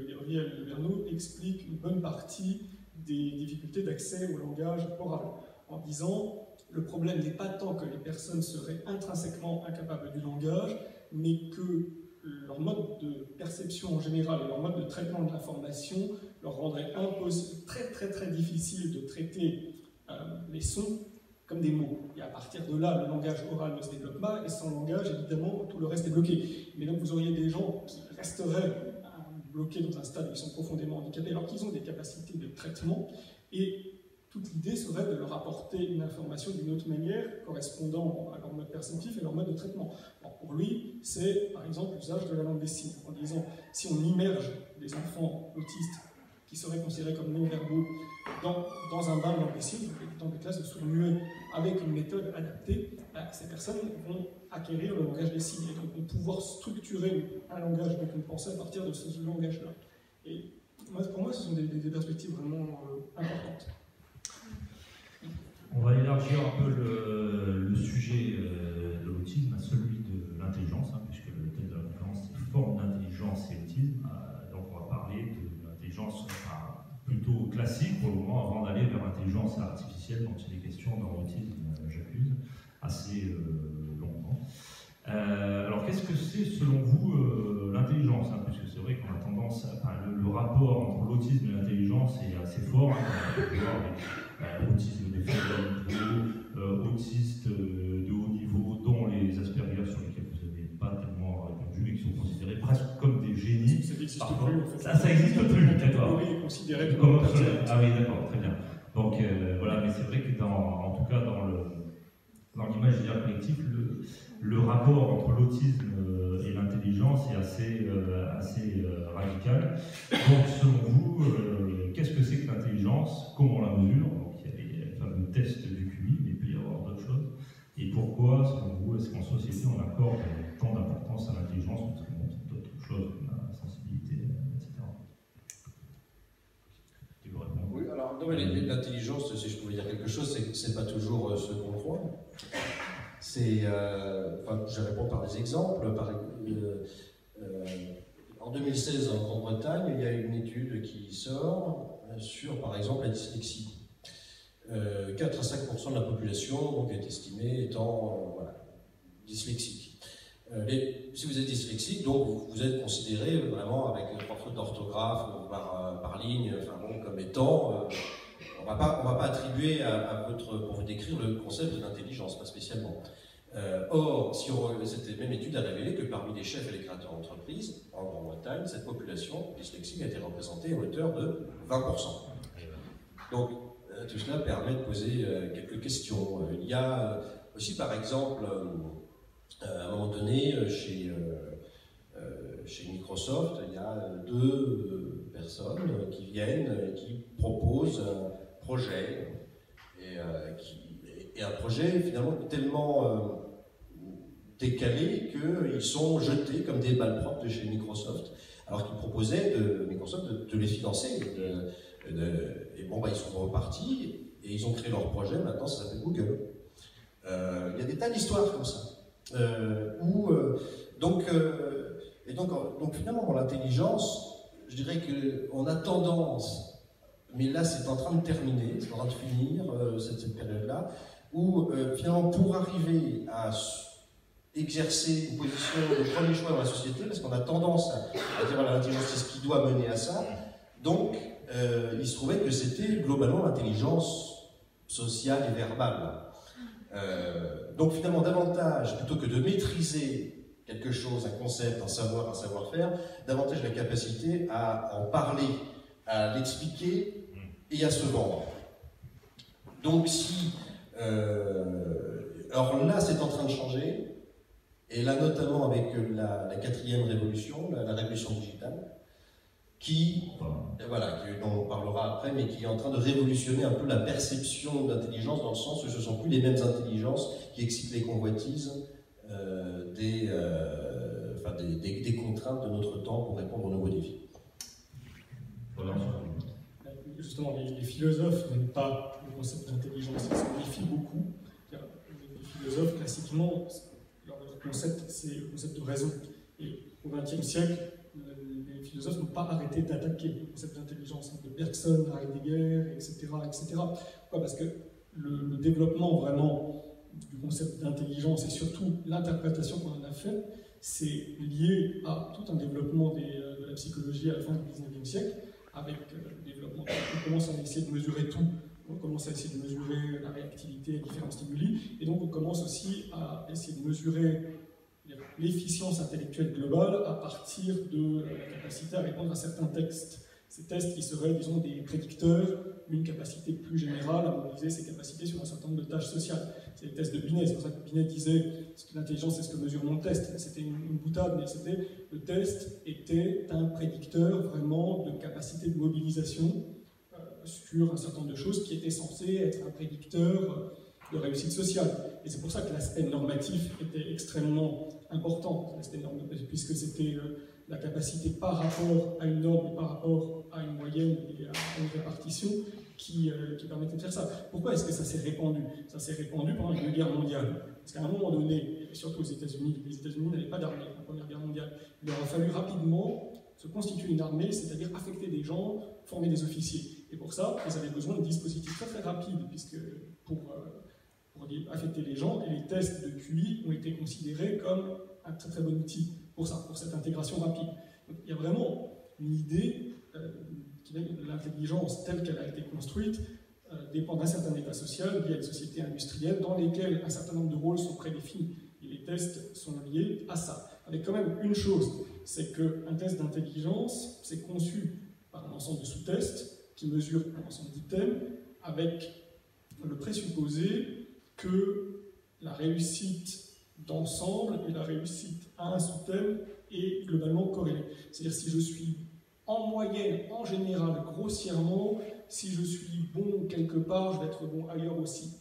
Gabriel Bernot explique une bonne partie des difficultés d'accès au langage oral, en disant le problème n'est pas tant que les personnes seraient intrinsèquement incapables du langage, mais que leur mode de perception en général et leur mode de traitement de l'information leur rendrait très difficile de traiter les sons comme des mots. Et à partir de là, le langage oral ne se développe pas, et sans langage, évidemment, tout le reste est bloqué. Mais donc vous auriez des gens qui resteraient bloqués dans un stade où ils sont profondément handicapés, alors qu'ils ont des capacités de traitement, et toute l'idée serait de leur apporter une information d'une autre manière, correspondant à leur mode perceptif et leur mode de traitement. Alors pour lui, c'est par exemple l'usage de la langue des signes, en disant, si on immerge des enfants autistes qui seraient considérés comme non-verbaux dans un bain de langue des signes, dans des classes de sourds-muets, avec une méthode adaptée, ces personnes vont acquérir le langage des signes et donc vont pouvoir structurer un langage, donc une pensée à partir de ce langage-là. Et pour moi, ce sont des perspectives vraiment importantes. On va élargir un peu le sujet de l'autisme à celui de l'intelligence, puisque le thème de la conférence c'est forme d'intelligence et autisme. Donc on va parler de l'intelligence plutôt classique pour le moment, avant d'aller vers l'intelligence artificielle, dont il est question dans l'autisme, j'accuse, assez longuement. Alors qu'est-ce que c'est selon vous l'intelligence, puisque c'est vrai qu'on a tendance, le rapport entre l'autisme et l'intelligence est assez fort, autisme des faibles niveaux, autistes de haut niveau, dont les Asperger sur lesquels vous n'avez pas tellement répondu, mais qui sont considérés presque comme des génies. Ça n'existe plus, en fait. Ça n'existe plus, d'accord. La catégorie est considérée comme obsolète. Ah oui, d'accord, très bien. Donc voilà, mais c'est vrai que en tout cas dans l'imaginaire collectif, le rapport entre l'autisme et l'intelligence est assez radical. Donc selon vous, qu'est-ce que c'est que l'intelligence? Comment on la mesure? Donc il y a les fameux tests du QI, mais il peut y avoir d'autres choses. Et pourquoi, selon vous, est-ce qu'en société on accorde tant d'importance à l'intelligence contrairement à d'autres choses comme la sensibilité, etc. Tu veux répondre? Oui, alors l'intelligence, si je pouvais dire quelque chose, c'est pas toujours ce qu'on croit. C'est, je réponds par des exemples. En 2016, en Grande-Bretagne, il y a une étude qui sort sur, par exemple, la dyslexie. 4 à 5% de la population donc, est estimée étant dyslexique. Si vous êtes dyslexique, donc vous êtes considéré vraiment avec 3 fautes d'orthographe par ligne, comme étant. On va pas attribuer pour vous décrire le concept d'intelligence, pas spécialement. Or, cette même étude a révélé que parmi les chefs et les créateurs d'entreprises, en Grande-Bretagne, cette population dyslexique a été représentée à hauteur de 20%. Donc, tout cela permet de poser quelques questions. Il y a aussi, par exemple, à un moment donné, chez Microsoft, il y a 2 personnes qui viennent et qui proposent un projet, et un projet finalement tellement décalé qu'ils sont jetés comme des balles propres de chez Microsoft, alors qu'ils proposaient Microsoft de les financer. Et bon, ils sont repartis et ils ont créé leur projet, maintenant ça s'appelle Google. Il y a des tas d'histoires comme ça. Donc finalement, l'intelligence, je dirais qu'on a tendance, mais là c'est en train de terminer, c'est en train de finir cette période-là, où finalement pour arriver à exercer une position de premier choix dans la société, parce qu'on a tendance à dire voilà, l'intelligence c'est ce qui doit mener à ça, donc il se trouvait que c'était globalement l'intelligence sociale et verbale. Donc finalement davantage, plutôt que de maîtriser quelque chose, un concept, un savoir, un savoir-faire, davantage la capacité à en parler, à l'expliquer et à se vendre. Donc si... alors là c'est en train de changer, et là notamment avec la quatrième révolution, la révolution digitale, dont on parlera après, mais qui est en train de révolutionner un peu la perception d'intelligence, dans le sens où ce ne sont plus les mêmes intelligences qui excitent les convoitises des contraintes de notre temps pour répondre aux nouveaux défis. Justement, les philosophes n'aiment pas le concept d'intelligence, ils s'en méfient beaucoup. Les philosophes, classiquement, leur concept, c'est le concept de raison. Et au XXe siècle, les philosophes n'ont pas arrêté d'attaquer le concept d'intelligence, de Bergson à Heidegger, etc. Pourquoi ? Parce que le développement vraiment du concept d'intelligence et surtout l'interprétation qu'on en a fait, c'est lié à tout un développement de la psychologie à la fin du XIXe siècle, avec le développement, on commence à essayer de mesurer tout, on commence à essayer de mesurer la réactivité à différents stimuli, et donc on commence aussi à essayer de mesurer l'efficience intellectuelle globale à partir de la capacité à répondre à certains textes. Ces tests qui seraient, disons, des prédicteurs d'une capacité plus générale à mobiliser ses capacités sur un certain nombre de tâches sociales. C'est les tests de Binet, c'est pour ça que Binet disait que l'intelligence c'est ce que mesure mon test. C'était une boutade, mais le test était un prédicteur vraiment de capacité de mobilisation sur un certain nombre de choses qui étaient censées être un prédicteur de réussite sociale. Et c'est pour ça que l'aspect normatif était extrêmement important, puisque c'était la capacité par rapport à une norme et par rapport à une moyenne et à une répartition qui permettait de faire ça. Pourquoi est-ce que ça s'est répandu ? Ça s'est répandu pendant les 2 guerres mondiales. Parce qu'à un moment donné, et surtout aux États-Unis, les États-Unis n'avaient pas d'armée dans la Première Guerre mondiale. Il leur a fallu rapidement se constituer une armée, c'est-à-dire affecter des gens, former des officiers. Et pour ça, ils avaient besoin de dispositifs très très rapides, puisque pour affecter les gens, et les tests de QI ont été considérés comme un très très bon outil pour ça, pour cette intégration rapide. Donc, il y a vraiment une idée que l'intelligence telle qu'elle a été construite dépend d'un certain état social lié à une société industrielle dans lesquelles un certain nombre de rôles sont prédéfinis. Et les tests sont liés à ça. Avec quand même une chose, c'est qu'un test d'intelligence, c'est conçu par un ensemble de sous-tests qui mesurent un ensemble d'items avec le présupposé que la réussite d'ensemble et la réussite à un sous-thème est globalement corrélée. C'est-à-dire si je suis en moyenne, en général, grossièrement, si je suis bon quelque part, je vais être bon ailleurs aussi.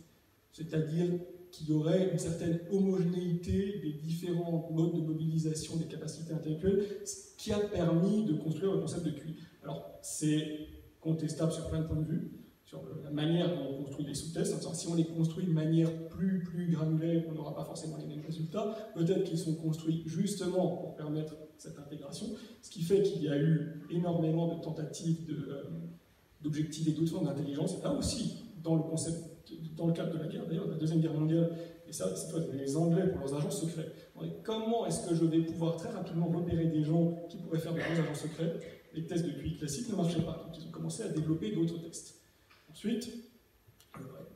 C'est-à-dire qu'il y aurait une certaine homogénéité des différents modes de mobilisation des capacités intellectuelles, ce qui a permis de construire le concept de QI. Alors, c'est contestable sur plein de points de vue, sur la manière dont on construit les sous-tests. Si on les construit de manière plus granulaire, on n'aura pas forcément les mêmes résultats. Peut-être qu'ils sont construits justement pour permettre cette intégration, ce qui fait qu'il y a eu énormément de tentatives d'objectiver d'autres formes d'intelligence, et là aussi, dans le cadre de la guerre, d'ailleurs, de la Deuxième Guerre mondiale, et ça, c'est les Anglais pour leurs agents secrets. Comment est-ce que je vais pouvoir très rapidement repérer des gens qui pourraient faire de bons agents secrets? Les tests de QI classiques ne marchaient pas, donc ils ont commencé à développer d'autres tests. Ensuite,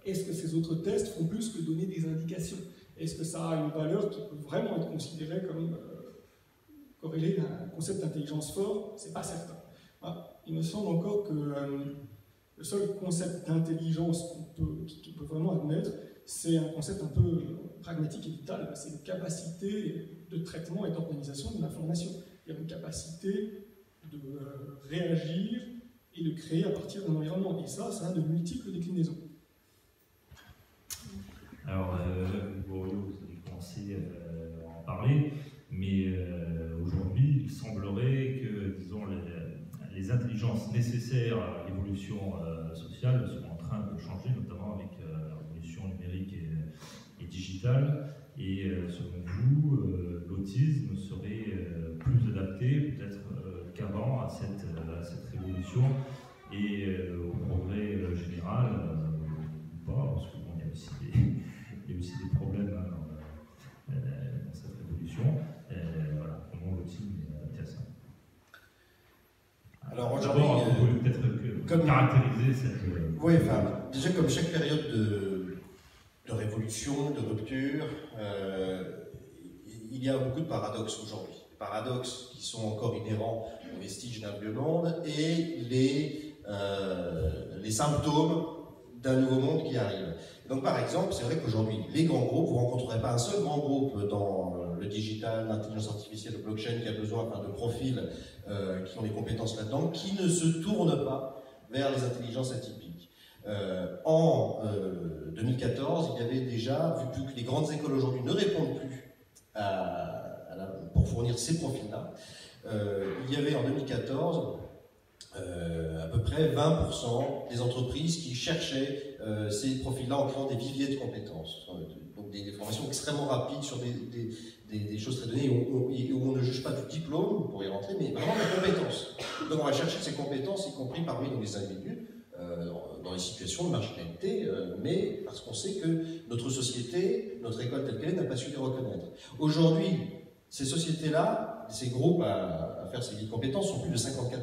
est-ce que ces autres tests font plus que donner des indications? Est-ce que ça a une valeur qui peut vraiment être considérée comme corrélée à un concept d'intelligence fort? C'est pas certain. Il me semble encore que le seul concept d'intelligence qu'on peut vraiment admettre, c'est un concept un peu pragmatique et vital, c'est une capacité de traitement et d'organisation de l'information. Il y a une capacité de réagir et de créer à partir d'un environnement. Et ça a de multiples déclinaisons. Alors, vous avez commencé à en parler, mais aujourd'hui, il semblerait que, disons, les intelligences nécessaires à l'évolution sociale sont en train de changer, notamment avec la révolution numérique et digitale. Et selon vous, l'autisme serait plus adapté, peut-être qu'avant, à cette révolution. et au progrès général, pas, parce que bon, il y a aussi des problèmes dans cette révolution. Voilà, comment l'outil est adapté à ça. Alors aujourd'hui, vous pouvez peut-être caractériser cette... Oui, enfin, déjà comme chaque période de révolution, de rupture, il y a beaucoup de paradoxes aujourd'hui. Des paradoxes qui sont encore inhérents aux vestiges d'un vieux monde et les symptômes d'un nouveau monde qui arrive. Et donc par exemple, c'est vrai qu'aujourd'hui, les grands groupes, vous ne rencontrerez pas un seul grand groupe dans le digital, l'intelligence artificielle, le blockchain qui a besoin de profils qui ont des compétences là-dedans, qui ne se tournent pas vers les intelligences atypiques. En 2014, il y avait déjà, vu que les grandes écoles aujourd'hui ne répondent plus pour fournir ces profils-là, il y avait en 2014 à peu près 20% des entreprises qui cherchaient ces profils-là en créant des viviers de compétences. Donc des formations extrêmement rapides sur des choses très données où on ne juge pas du diplôme pour y rentrer, mais vraiment de compétences. Donc on va chercher ces compétences, y compris parmi les individus, dans des situations de marginalité, mais parce qu'on sait que notre société, notre école telle qu'elle est, n'a pas su les reconnaître. Aujourd'hui, ces sociétés-là, ces groupes à faire ces compétences sont plus de 54%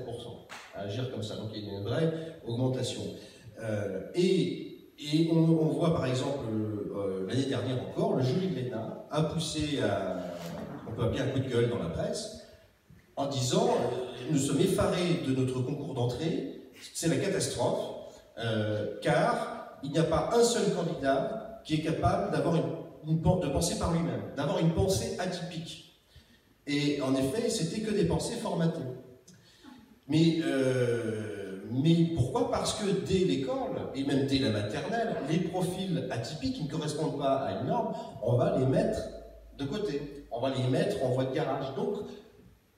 à agir comme ça. Donc il y a une vraie augmentation. Et on voit par exemple, l'année dernière encore, le jury de l'ENA a poussé on peut appeler un coup de gueule dans la presse, en disant nous sommes effarés de notre concours d'entrée, c'est la catastrophe, car il n'y a pas un seul candidat qui est capable d'avoir de penser par lui-même, d'avoir une pensée atypique. Et en effet, c'était que des pensées formatées. Mais pourquoi? Parce que dès l'école, et même dès la maternelle, les profils atypiques qui ne correspondent pas à une norme, on va les mettre de côté. On va les mettre en voie de garage. Donc,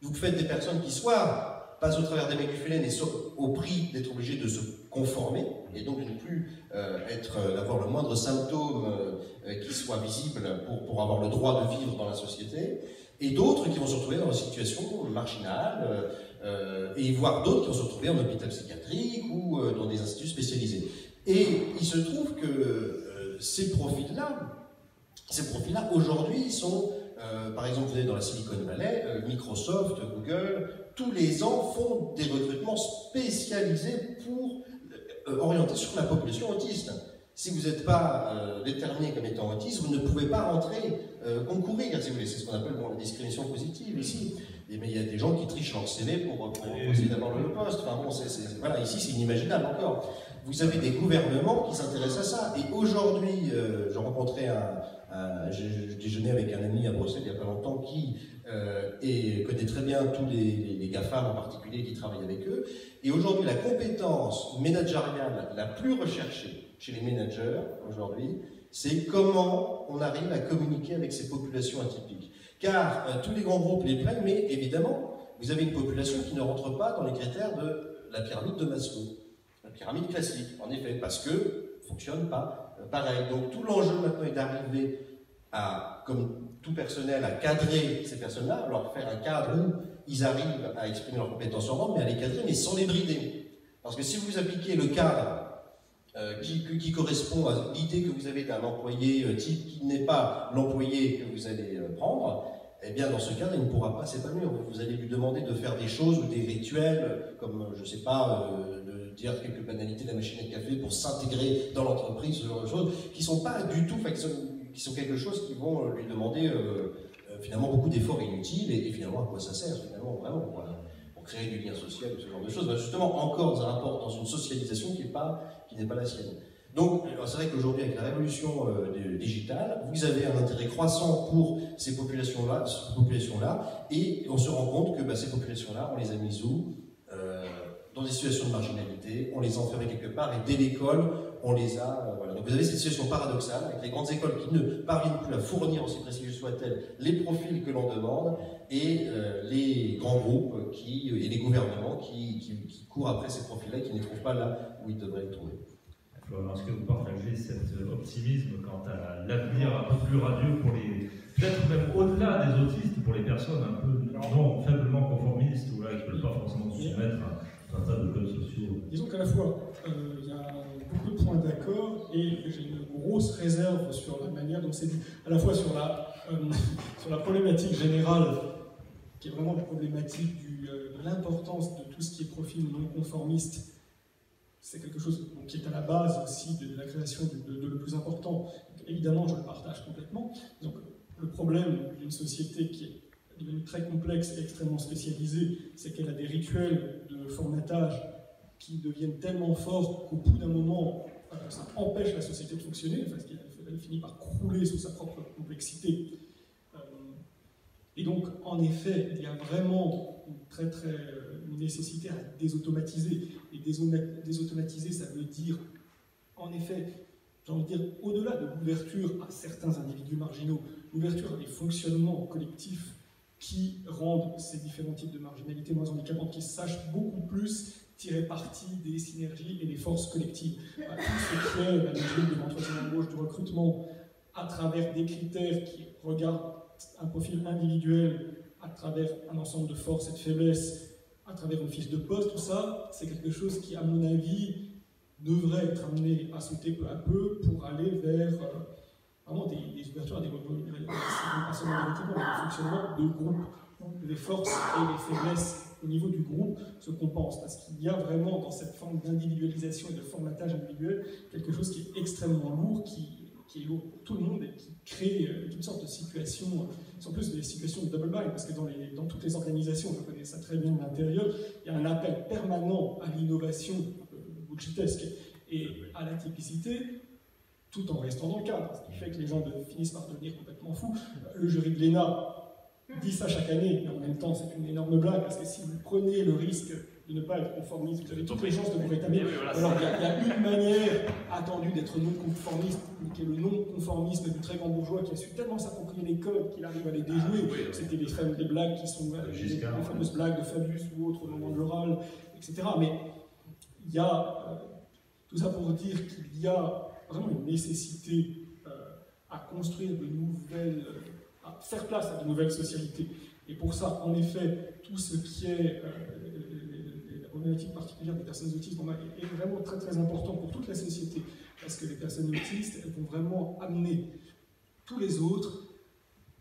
vous faites des personnes qui soit passent au travers des mecs du Félène et sont au prix d'être obligés de se conformer, et donc de ne plus d'avoir le moindre symptôme qui soit visible pour avoir le droit de vivre dans la société, et d'autres qui vont se retrouver dans une situation marginale, et voire d'autres qui vont se retrouver en hôpital psychiatrique ou dans des instituts spécialisés. Et il se trouve que ces profils-là, aujourd'hui, sont, par exemple, vous êtes dans la Silicon Valley, Microsoft, Google, tous les ans font des recrutements spécialisés pour orienter sur la population autiste. Si vous n'êtes pas déterminé comme étant autiste, vous ne pouvez pas rentrer, concourir, si vous voulez. C'est ce qu'on appelle la discrimination positive ici. Mais il y a des gens qui trichent leur CV pour essayer d'avoir le poste. Enfin bon, voilà, ici c'est inimaginable encore. Vous avez des gouvernements qui s'intéressent à ça. Et aujourd'hui, j'ai rencontré j'ai déjeuné avec un ami à Bruxelles il n'y a pas longtemps qui connaît très bien tous les GAFAM en particulier qui travaillent avec eux. Et aujourd'hui, la compétence managériale la plus recherchée chez les managers aujourd'hui, c'est comment on arrive à communiquer avec ces populations atypiques. Car tous les grands groupes les prennent, mais évidemment, vous avez une population qui ne rentre pas dans les critères de la pyramide de Maslow. La pyramide classique, en effet, parce que ne fonctionne pas pareil. Donc tout l'enjeu maintenant est d'arriver à, comme tout personnel, à cadrer ces personnes-là, leur faire un cadre où ils arrivent à exprimer leurs compétences en vente, mais à les cadrer, mais sans les brider. Parce que si vous appliquez le cadre qui correspond à l'idée que vous avez d'un employé type qui n'est pas l'employé que vous allez prendre, eh bien dans ce cadre, il ne pourra pas s'épanouir. Vous allez lui demander de faire des choses ou des rituels, comme, je ne sais pas, de dire quelques banalités de la machine à café pour s'intégrer dans l'entreprise, ce genre de choses, qui ne sont pas du tout, qui sont quelque chose qui vont lui demander finalement beaucoup d'efforts inutiles, et finalement à quoi ça sert, finalement, vraiment, pour créer du lien social ou ce genre de choses. Ben justement, encore un rapport dans une socialisation qui n'est pas la sienne. Donc, c'est vrai qu'aujourd'hui, avec la révolution digitale, vous avez un intérêt croissant pour ces populations-là, et on se rend compte que ces populations-là, on les a mises où? Dans des situations de marginalité, on les a enfermées quelque part, et dès l'école, on les a... voilà. Donc vous avez cette situation paradoxale, avec les grandes écoles qui ne parviennent plus à fournir, aussi prestigieuses soient-elles, les profils que l'on demande, et les grands groupes et les gouvernements qui courent après ces profils-là et qui ne les trouvent pas là où ils devraient les trouver. Florent, est-ce que vous partagez cet optimisme quant à l'avenir un peu plus radieux pour peut-être même au-delà des autistes, pour les personnes un peu non faiblement conformistes ou là, qui ne veulent pas forcément se soumettre un tas de codes sociaux. Disons qu'à la fois, il y a beaucoup de points d'accord et j'ai une grosse réserve sur la manière dont c'est dit, à la fois sur la problématique générale, qui est vraiment la problématique de l'importance de tout ce qui est profil non conformiste. C'est quelque chose qui est à la base aussi de la création de le plus important. Donc, évidemment, je le partage complètement. Donc, le problème d'une société qui est devenue très complexe et extrêmement spécialisée, c'est qu'elle a des rituels de formatage qui deviennent tellement forts qu'au bout d'un moment, ça empêche la société de fonctionner, parce qu'elle finit par crouler sous sa propre complexité. Et donc, en effet, il y a vraiment une nécessité à désautomatiser. Et désautomatiser, ça veut dire, en effet, j'ai envie de dire, au-delà de l'ouverture à certains individus marginaux, l'ouverture à des fonctionnements collectifs qui rendent ces différents types de marginalité moins handicapantes, qui sachent beaucoup plus tirer parti des synergies et des forces collectives. Tout ce qui est la logique de l'entretien d'embauche, du recrutement, à travers des critères qui regardent un profil individuel, à travers un ensemble de forces et de faiblesses, à travers une fiche de poste, tout ça, c'est quelque chose qui, à mon avis, devrait être amené à sauter peu à peu pour aller vers vraiment des ouvertures à des recrutements, pas seulement des recrutements, mais des fonctionnements de groupe, où les forces et les faiblesses au niveau du groupe se compensent, parce qu'il y a vraiment dans cette forme d'individualisation et de formatage individuel quelque chose qui est extrêmement lourd, qui est lourd pour tout le monde et qui crée toutes sortes de situations, en plus des situations de double bind, parce que dans toutes les organisations, je connais ça très bien de l'intérieur, il y a un appel permanent à l'innovation bullshitesque et à l'atypicité, tout en restant dans le cadre, ce qui fait que les gens finissent par devenir complètement fous. Le jury de l'ENA dit ça chaque année, mais en même temps c'est une énorme blague, parce que si vous prenez le risque de ne pas être conformiste, vous avez toutes les chances de vous rétablir. Alors il y a une manière attendue d'être non conformiste, qui est le non-conformisme du très grand bourgeois qui a su tellement s'approprier les codes qu'il arrive à les déjouer. C'était des blagues qui sont les fameuses blagues de Fabius ou autres au moment de l'oral, etc. Mais il y a tout ça pour dire qu'il y a vraiment une nécessité à construire de nouvelles, à faire place à de nouvelles socialités. Et pour ça, en effet, tout ce qui est la problématique particulière des personnes autistes est vraiment très très important pour toute la société, parce que les personnes autistes, elles vont vraiment amener tous les autres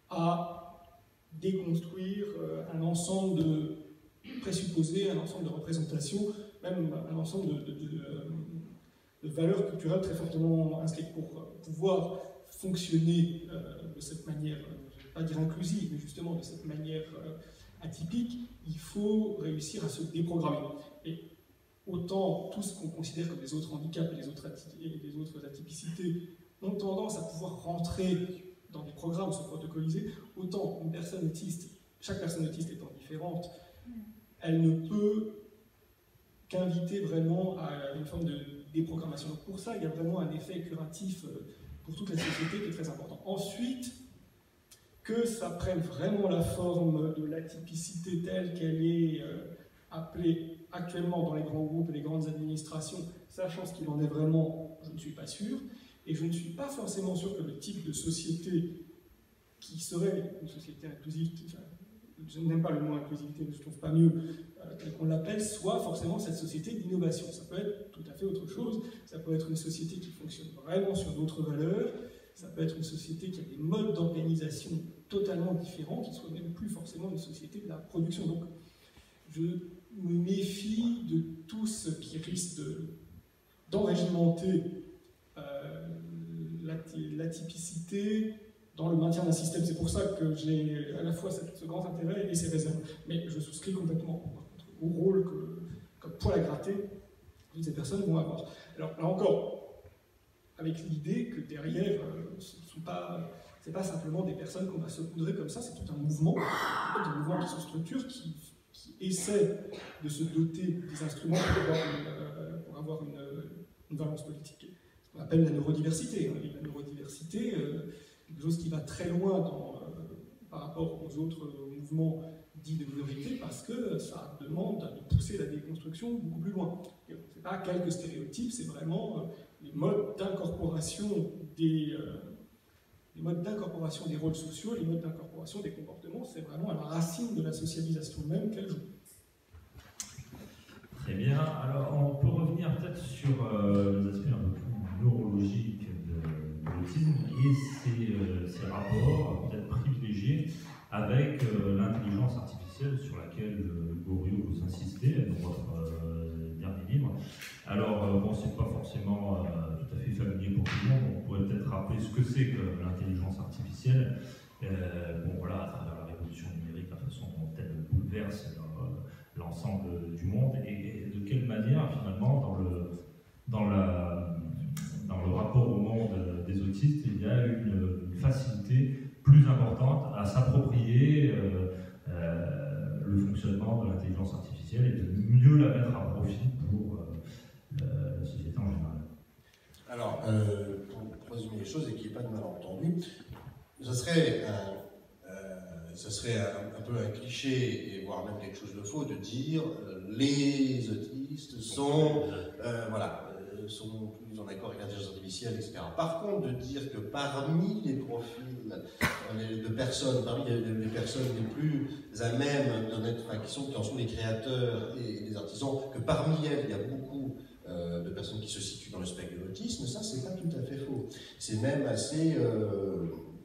à déconstruire un ensemble de présupposés, un ensemble de représentations, même un ensemble de valeurs culturelles très fortement inscrites pour pouvoir fonctionner de cette manière, je ne vais pas dire inclusive, mais justement de cette manière atypique, il faut réussir à se déprogrammer. Et autant tout ce qu'on considère comme des autres handicaps et les autres atypicités ont tendance à pouvoir rentrer dans des programmes, se protocoliser, autant une personne autiste, chaque personne autiste étant différente, elle ne peut qu'inviter vraiment à une forme de déprogrammation. Donc pour ça, il y a vraiment un effet curatif pour toute la société qui est très important. Ensuite, que ça prenne vraiment la forme de l'atypicité telle qu'elle est appelée actuellement dans les grands groupes et les grandes administrations, sachant ce qu'il en est vraiment, je ne suis pas sûr. Et je ne suis pas forcément sûr que le type de société qui serait une société inclusive, je n'aime pas le mot inclusivité, mais je ne trouve pas mieux tel qu'on l'appelle, soit forcément cette société d'innovation. Ça peut être tout à fait autre chose, ça peut être une société qui fonctionne vraiment sur d'autres valeurs, ça peut être une société qui a des modes d'organisation totalement différents, qui ne soit même plus forcément une société de la production. Donc je me méfie de tout ce qui risque d'enrégimenter l'atypicité dans le maintien d'un système. C'est pour ça que j'ai à la fois ce grand intérêt et ces réserves. Mais je souscris complètement au rôle comme poil à gratter que ces personnes vont avoir. Alors là encore, avec l'idée que derrière, c'est pas simplement des personnes qu'on va saupoudrer comme ça, c'est tout un mouvement qui se structure, qui essaie de se doter des instruments pour avoir une valence politique. Ce qu'on appelle la neurodiversité. La neurodiversité, quelque chose qui va très loin par rapport aux autres mouvements dits de minorité, parce que ça demande de pousser la déconstruction beaucoup plus loin. Ce n'est pas quelques stéréotypes, c'est vraiment les modes d'incorporation des rôles sociaux, les modes d'incorporation des comportements, c'est vraiment à la racine de la socialisation même qu'elle joue. Très Très bien. Alors, on peut revenir peut-être sur les aspects un peu plus neurologiques de l'autisme et ses rapports peut-être privilégiés avec l'intelligence artificielle sur laquelle Goriot vous insistez dans votre dernier livre. Alors, bon, c'est pas forcément tout à fait familier pour tout le monde. On pourrait peut-être rappeler ce que c'est que l'intelligence artificielle. Bon, voilà, à travers la révolution numérique, la façon dont elle bouleverse l'ensemble du monde et de quelle manière, finalement, dans le rapport au monde des autistes, il y a une facilité plus importante à s'approprier le fonctionnement de l'intelligence artificielle et de mieux la mettre à profit pour la société en général. Alors, pour résumer les choses et qu'il n'y ait pas de malentendu, ce serait un peu un cliché, et voire même quelque chose de faux, de dire les autistes sont plus en accord avec l'intelligence artificielle, etc. Par contre, de dire que parmi les profils de personnes, parmi les personnes les plus à même qui en sont les créateurs et les artisans, que parmi elles, il y a beaucoup de personnes qui se situent dans le spectre de l'autisme, ça, c'est pas tout à fait faux. C'est même assez...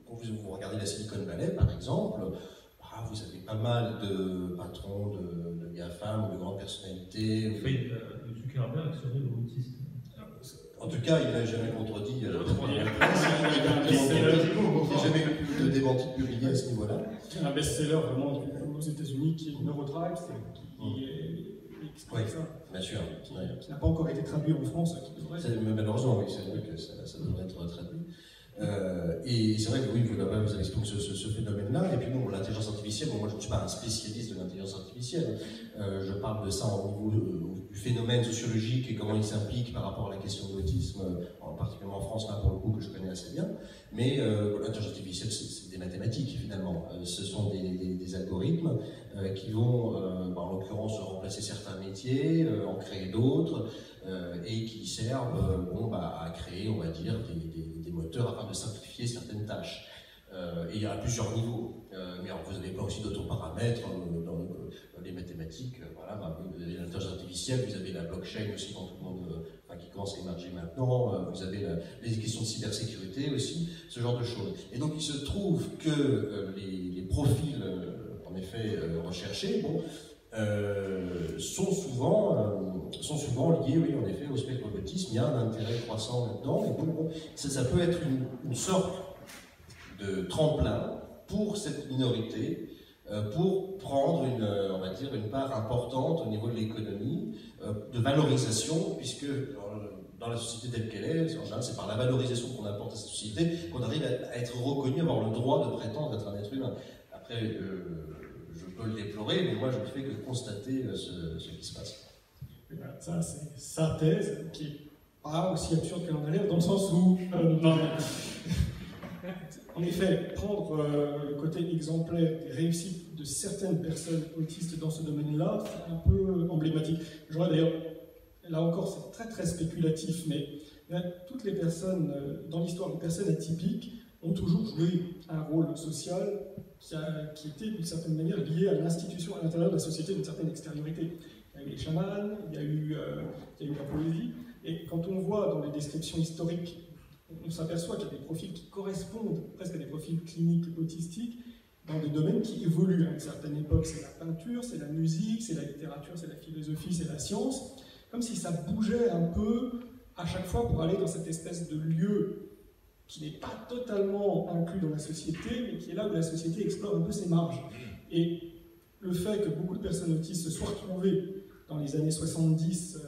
quand vous regardez la Silicon Valley, par exemple, vous avez pas mal de patrons de GAFAM ou de grandes personnalités. Oui, Zuckerberg serait autiste. En tout cas, il n'a jamais contredit. Il n'y a jamais eu de démenti publié à ce niveau-là. C'est un best-seller vraiment aux États-Unis qui est Neurotribe, qui explique ça. Bien sûr. Qui n'a pas encore été traduit en France. Malheureusement, oui, c'est vrai que ça devrait être traduit. Et c'est vrai que oui, vous avez expliqué ce phénomène-là. Et puis bon, l'intelligence artificielle, moi je ne suis pas un spécialiste de l'intelligence artificielle. Je parle de ça au niveau du phénomène sociologique et comment il s'implique par rapport à la question de l'autisme, particulièrement en France, là pour le coup, que je connais assez bien. Mais l'intelligence artificielle, c'est des mathématiques finalement. Ce sont des algorithmes qui vont, en l'occurrence, remplacer certains métiers, en créer d'autres, et qui servent à créer, on va dire, des moteurs afin de simplifier certaines tâches. Et il y a plusieurs niveaux. Mais alors, vous n'avez pas aussi d'autres paramètres dans les mathématiques. Vous avez l'intelligence artificielle, vous avez la blockchain aussi, dont tout le monde, qui commence à émerger maintenant. Vous avez les questions de cybersécurité aussi, ce genre de choses. Et donc, il se trouve que les profils, en effet, recherchés, sont souvent liés, oui, en effet, au spectre de l'autisme. Il y a un intérêt croissant là-dedans. Et ça peut être une sorte de tremplin pour cette minorité, pour prendre une part importante au niveau de l'économie, de valorisation, puisque dans la société telle qu'elle est, en général, c'est par la valorisation qu'on apporte à cette société qu'on arrive à être reconnu, à avoir le droit de prétendre être un être humain. Après, je peux le déplorer, mais moi je ne fais que constater ce qui se passe. Ça, c'est sa thèse, qui n'est pas aussi absurde qu'elle en a l'air, dans le sens où... En effet, prendre le côté exemplaire des réussites de certaines personnes autistes dans ce domaine-là, c'est un peu emblématique. J'aurais d'ailleurs, là encore, c'est très très spéculatif, mais toutes les personnes, dans l'histoire, les personnes atypiques, ont toujours joué un rôle social qui était d'une certaine manière lié à l'institution, à l'intérieur de la société, d'une certaine extériorité. Il y a eu les chamans, il y a eu la poésie, et quand on voit dans les descriptions historiques, on s'aperçoit qu'il y a des profils qui correspondent presque à des profils cliniques autistiques dans des domaines qui évoluent. À une certaine époque, c'est la peinture, c'est la musique, c'est la littérature, c'est la philosophie, c'est la science, comme si ça bougeait un peu à chaque fois pour aller dans cette espèce de lieu qui n'est pas totalement inclus dans la société, mais qui est là où la société explore un peu ses marges. Et le fait que beaucoup de personnes autistes se soient retrouvées dans les années 70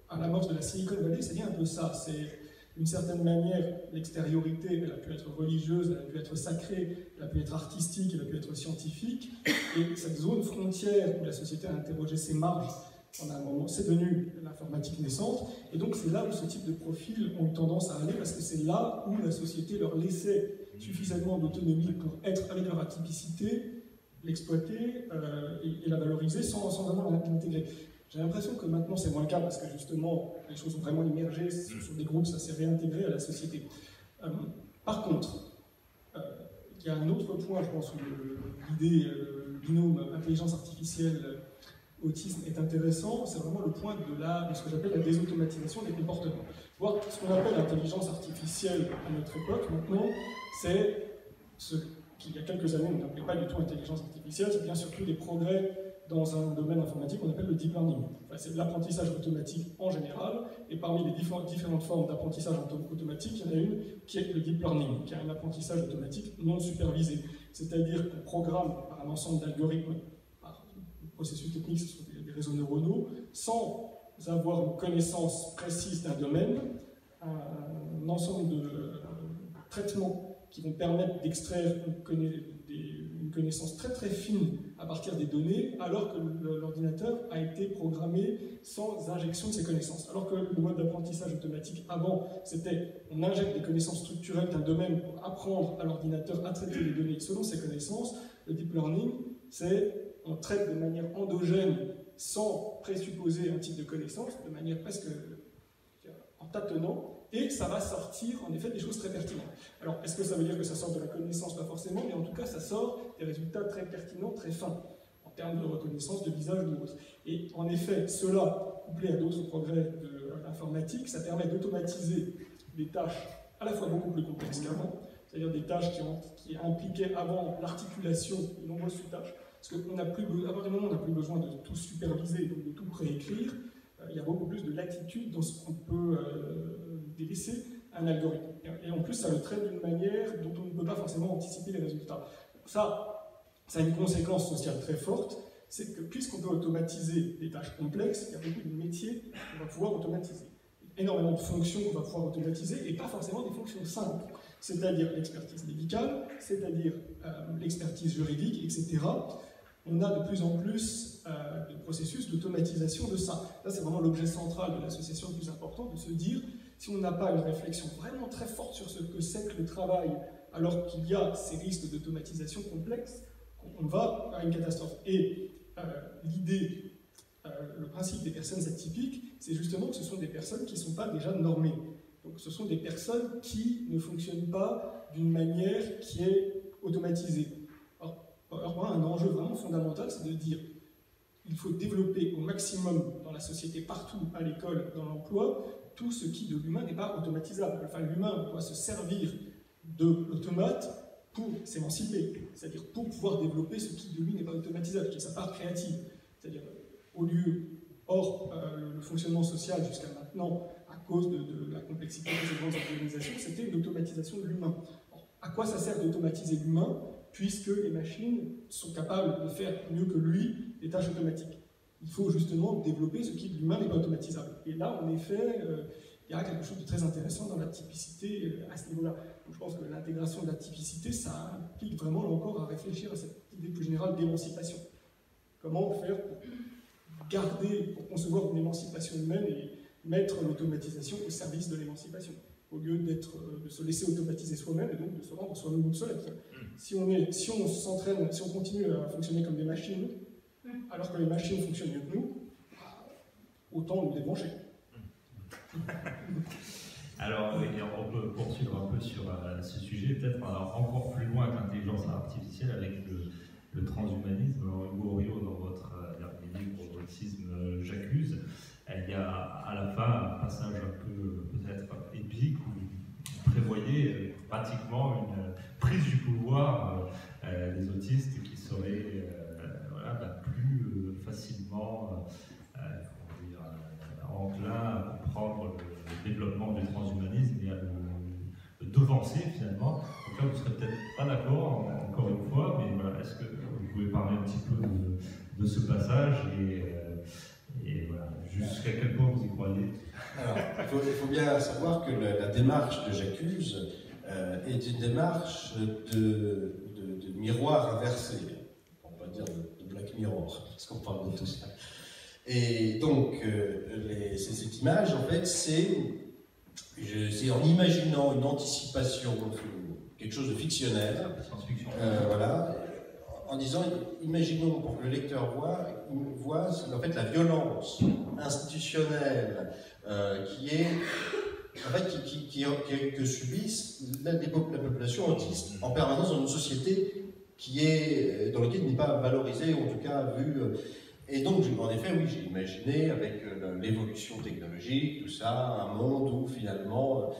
à l'amorce de la Silicon Valley, c'est bien un peu ça. C'est d'une certaine manière, l'extériorité, elle a pu être religieuse, elle a pu être sacrée, elle a pu être artistique, elle a pu être scientifique. Et cette zone frontière où la société a interrogé ses marges, pendant un moment, c'est devenu l'informatique naissante. Et donc c'est là où ce type de profils ont eu tendance à aller, parce que c'est là où la société leur laissait suffisamment d'autonomie pour être avec leur atypicité, l'exploiter et la valoriser sans vraiment l'intégrer. J'ai l'impression que maintenant c'est moins le cas parce que justement les choses ont vraiment émergé sur des groupes, ça s'est réintégré à la société. Par contre, il y a un autre point, je pense, où l'idée, le binôme intelligence artificielle autisme est intéressant, c'est vraiment le point de ce que j'appelle la désautomatisation des comportements. Voir ce qu'on appelle l'intelligence artificielle à notre époque, maintenant, c'est ce qu'il y a quelques années on n'appelait pas du tout intelligence artificielle, c'est bien surtout des progrès dans un domaine informatique qu'on appelle le deep learning. Enfin, c'est l'apprentissage automatique en général, et parmi les différentes formes d'apprentissage automatique, il y en a une qui est le deep learning, qui est un apprentissage automatique non supervisé. C'est-à-dire qu'on programme par un ensemble d'algorithmes, par un processus technique, ce sont des réseaux neuronaux, sans avoir une connaissance précise d'un domaine, un ensemble de traitements qui vont permettre d'extraire une connaissance très très fine à partir des données, alors que l'ordinateur a été programmé sans injection de ces connaissances. Alors que le mode d'apprentissage automatique avant, c'était on injecte des connaissances structurelles d'un domaine pour apprendre à l'ordinateur à traiter les données selon ses connaissances. Le deep learning, c'est on traite de manière endogène sans présupposer un type de connaissance, de manière presque en tâtonnant, et ça va sortir en effet des choses très pertinentes. Alors, est-ce que ça veut dire que ça sort de la connaissance? Pas forcément, mais en tout cas, ça sort des résultats très pertinents, très fins, en termes de reconnaissance de visage ou autre. Et en effet, cela, couplé à d'autres progrès de l'informatique, ça permet d'automatiser des tâches à la fois beaucoup plus complexes qu'avant, c'est-à-dire des tâches qui impliquaient avant l'articulation de nombreuses sous-tâches, parce qu'à partir du moment où on n'a plus besoin de tout superviser, donc de tout préécrire, il y a beaucoup plus de latitude dans ce qu'on peut délaisser un algorithme. Et en plus, ça le traite d'une manière dont on ne peut pas forcément anticiper les résultats. Ça a une conséquence sociale très forte, c'est que puisqu'on peut automatiser des tâches complexes, il y a beaucoup de métiers qu'on va pouvoir automatiser. Énormément de fonctions qu'on va pouvoir automatiser, et pas forcément des fonctions simples, c'est-à-dire l'expertise médicale, c'est-à-dire l'expertise juridique, etc. On a de plus en plus de processus d'automatisation de ça. Là, c'est vraiment l'objet central de l'association le plus important, de se dire, si on n'a pas une réflexion vraiment très forte sur ce que c'est que le travail, alors qu'il y a ces risques d'automatisation complexes, on va vers une catastrophe. Et l'idée, le principe des personnes atypiques, c'est justement que ce sont des personnes qui ne sont pas déjà normées. Donc ce sont des personnes qui ne fonctionnent pas d'une manière qui est automatisée. Alors, un enjeu vraiment fondamental, c'est de dire qu'il faut développer au maximum dans la société, partout, à l'école, dans l'emploi, tout ce qui de l'humain n'est pas automatisable. Enfin, l'humain doit se servir de l'automate pour s'émanciper, c'est-à-dire pour pouvoir développer ce qui de lui n'est pas automatisable, qui est sa part créative. C'est-à-dire, le fonctionnement social jusqu'à maintenant, à cause de la complexité de ces grandes organisations, c'était l'automatisation de l'humain. À quoi ça sert d'automatiser l'humain, puisque les machines sont capables de faire mieux que lui des tâches automatiques? Il faut justement développer ce qui de l'humain n'est pas automatisable. Et là, en effet, il y a quelque chose de très intéressant dans la typicité à ce niveau-là. Donc, je pense que l'intégration de la typicité, ça implique vraiment là encore à réfléchir à cette idée plus générale d'émancipation. Comment faire pour concevoir une émancipation humaine et mettre l'automatisation au service de l'émancipation, au lieu de se laisser automatiser soi-même et donc de se rendre soi-même obsolète. Si on s'entraîne, si on continue à fonctionner comme des machines, alors que les machines fonctionnent mieux que nous, autant nous débrancher. Alors, on peut poursuivre un peu sur ce sujet, peut-être encore plus loin que l'intelligence artificielle avec le transhumanisme. Alors, Hugo Orio, dans votre dernier livre, Autisme, j'accuse, il y a à la fin un passage un peu peut-être épique où vous prévoyez pratiquement une prise du pouvoir des autistes qui seraient plus facilement enclin à comprendre le développement du transhumanisme et à le devancer finalement. Donc là, vous ne serez peut-être pas d'accord, encore une fois, mais voilà, est-ce que vous pouvez parler un petit peu de ce passage et voilà, jusqu'à quel point vous y croyez? Alors, il faut bien savoir que la démarche de J'accuse est une démarche de miroir inversé, on va dire de Black Mirror, parce qu'on parle de tout ça. Et donc, cette image, en fait, c'est en imaginant une anticipation, quelque chose de fictionnel, science-fiction. Voilà, en disant, imaginons pour que le lecteur voit en fait la violence institutionnelle que subissent la population autiste en permanence dans une société dans laquelle il n'est pas valorisé, ou en tout cas vu Et donc, en effet, oui, j'ai imaginé, avec l'évolution technologique, tout ça, un monde où finalement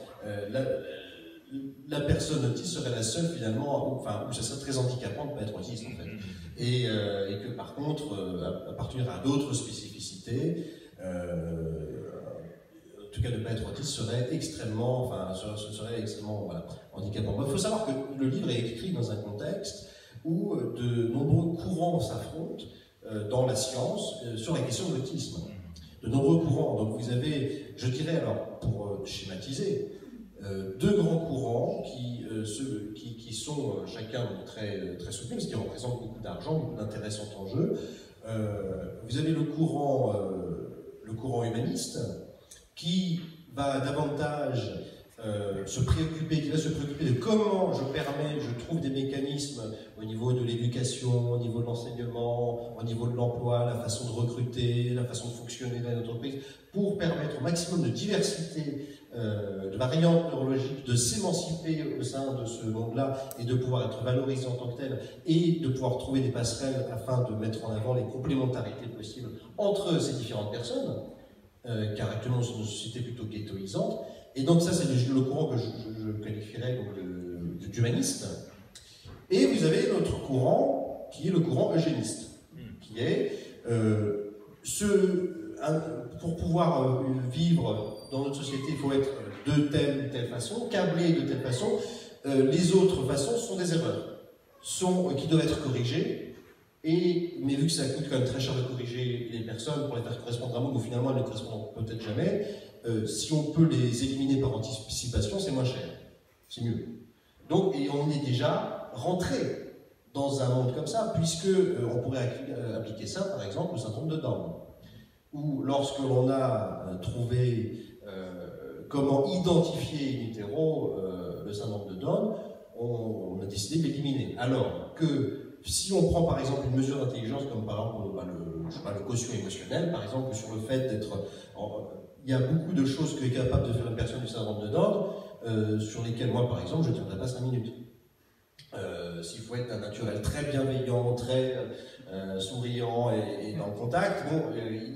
la personne autiste serait la seule finalement, enfin, où ça serait très handicapant de ne pas être autiste en fait. Et que par contre, appartenir à d'autres spécificités, en tout cas de ne pas être autiste serait extrêmement, serait extrêmement voilà, handicapant. Il faut savoir que le livre est écrit dans un contexte où de nombreux courants s'affrontent dans la science sur la question de l'autisme. De nombreux courants. Donc vous avez, je dirais alors, pour schématiser, deux grands courants qui sont chacun très, très soutenus, parce qu'ils représentent beaucoup d'argent, beaucoup d'intérêts sont en jeu. Vous avez le courant humaniste qui va davantage se préoccuper de comment je trouve des mécanismes au niveau de l'éducation, au niveau de l'enseignement, au niveau de l'emploi, la façon de recruter, la façon de fonctionner dans l'entreprise, pour permettre au maximum de diversité, de variantes neurologiques, de s'émanciper au sein de ce monde-là et de pouvoir être valorisé en tant que tel et de pouvoir trouver des passerelles afin de mettre en avant les complémentarités possibles entre ces différentes personnes, car actuellement c'est une société plutôt ghettoisante. Et donc ça c'est le courant que je qualifierais d'humaniste. Et vous avez notre courant qui est le courant eugéniste, qui est pour pouvoir vivre dans notre société, il faut être de telle ou telle façon, câblé de telle façon. Les autres façons sont des erreurs, qui doivent être corrigées. Mais vu que ça coûte quand même très cher de corriger les personnes pour les faire correspondre à un monde où finalement elles ne correspondront peut-être jamais, si on peut les éliminer par anticipation, c'est moins cher, c'est mieux. Donc, et on est déjà rentré dans un monde comme ça, puisque on pourrait appliquer ça, par exemple, au syndrome de Down, où lorsque l'on a trouvé comment identifier in utero le syndrome de Down, on a décidé de l'éliminer. Alors que si on prend par exemple une mesure d'intelligence comme par exemple le quotient émotionnel, par exemple sur le fait d'être... Il y a beaucoup de choses que est capable de faire une personne du syndrome de Down, sur lesquelles moi par exemple je ne tiendrai pas 5 minutes. S'il faut être un naturel très bienveillant, très souriant et dans le contact, bon,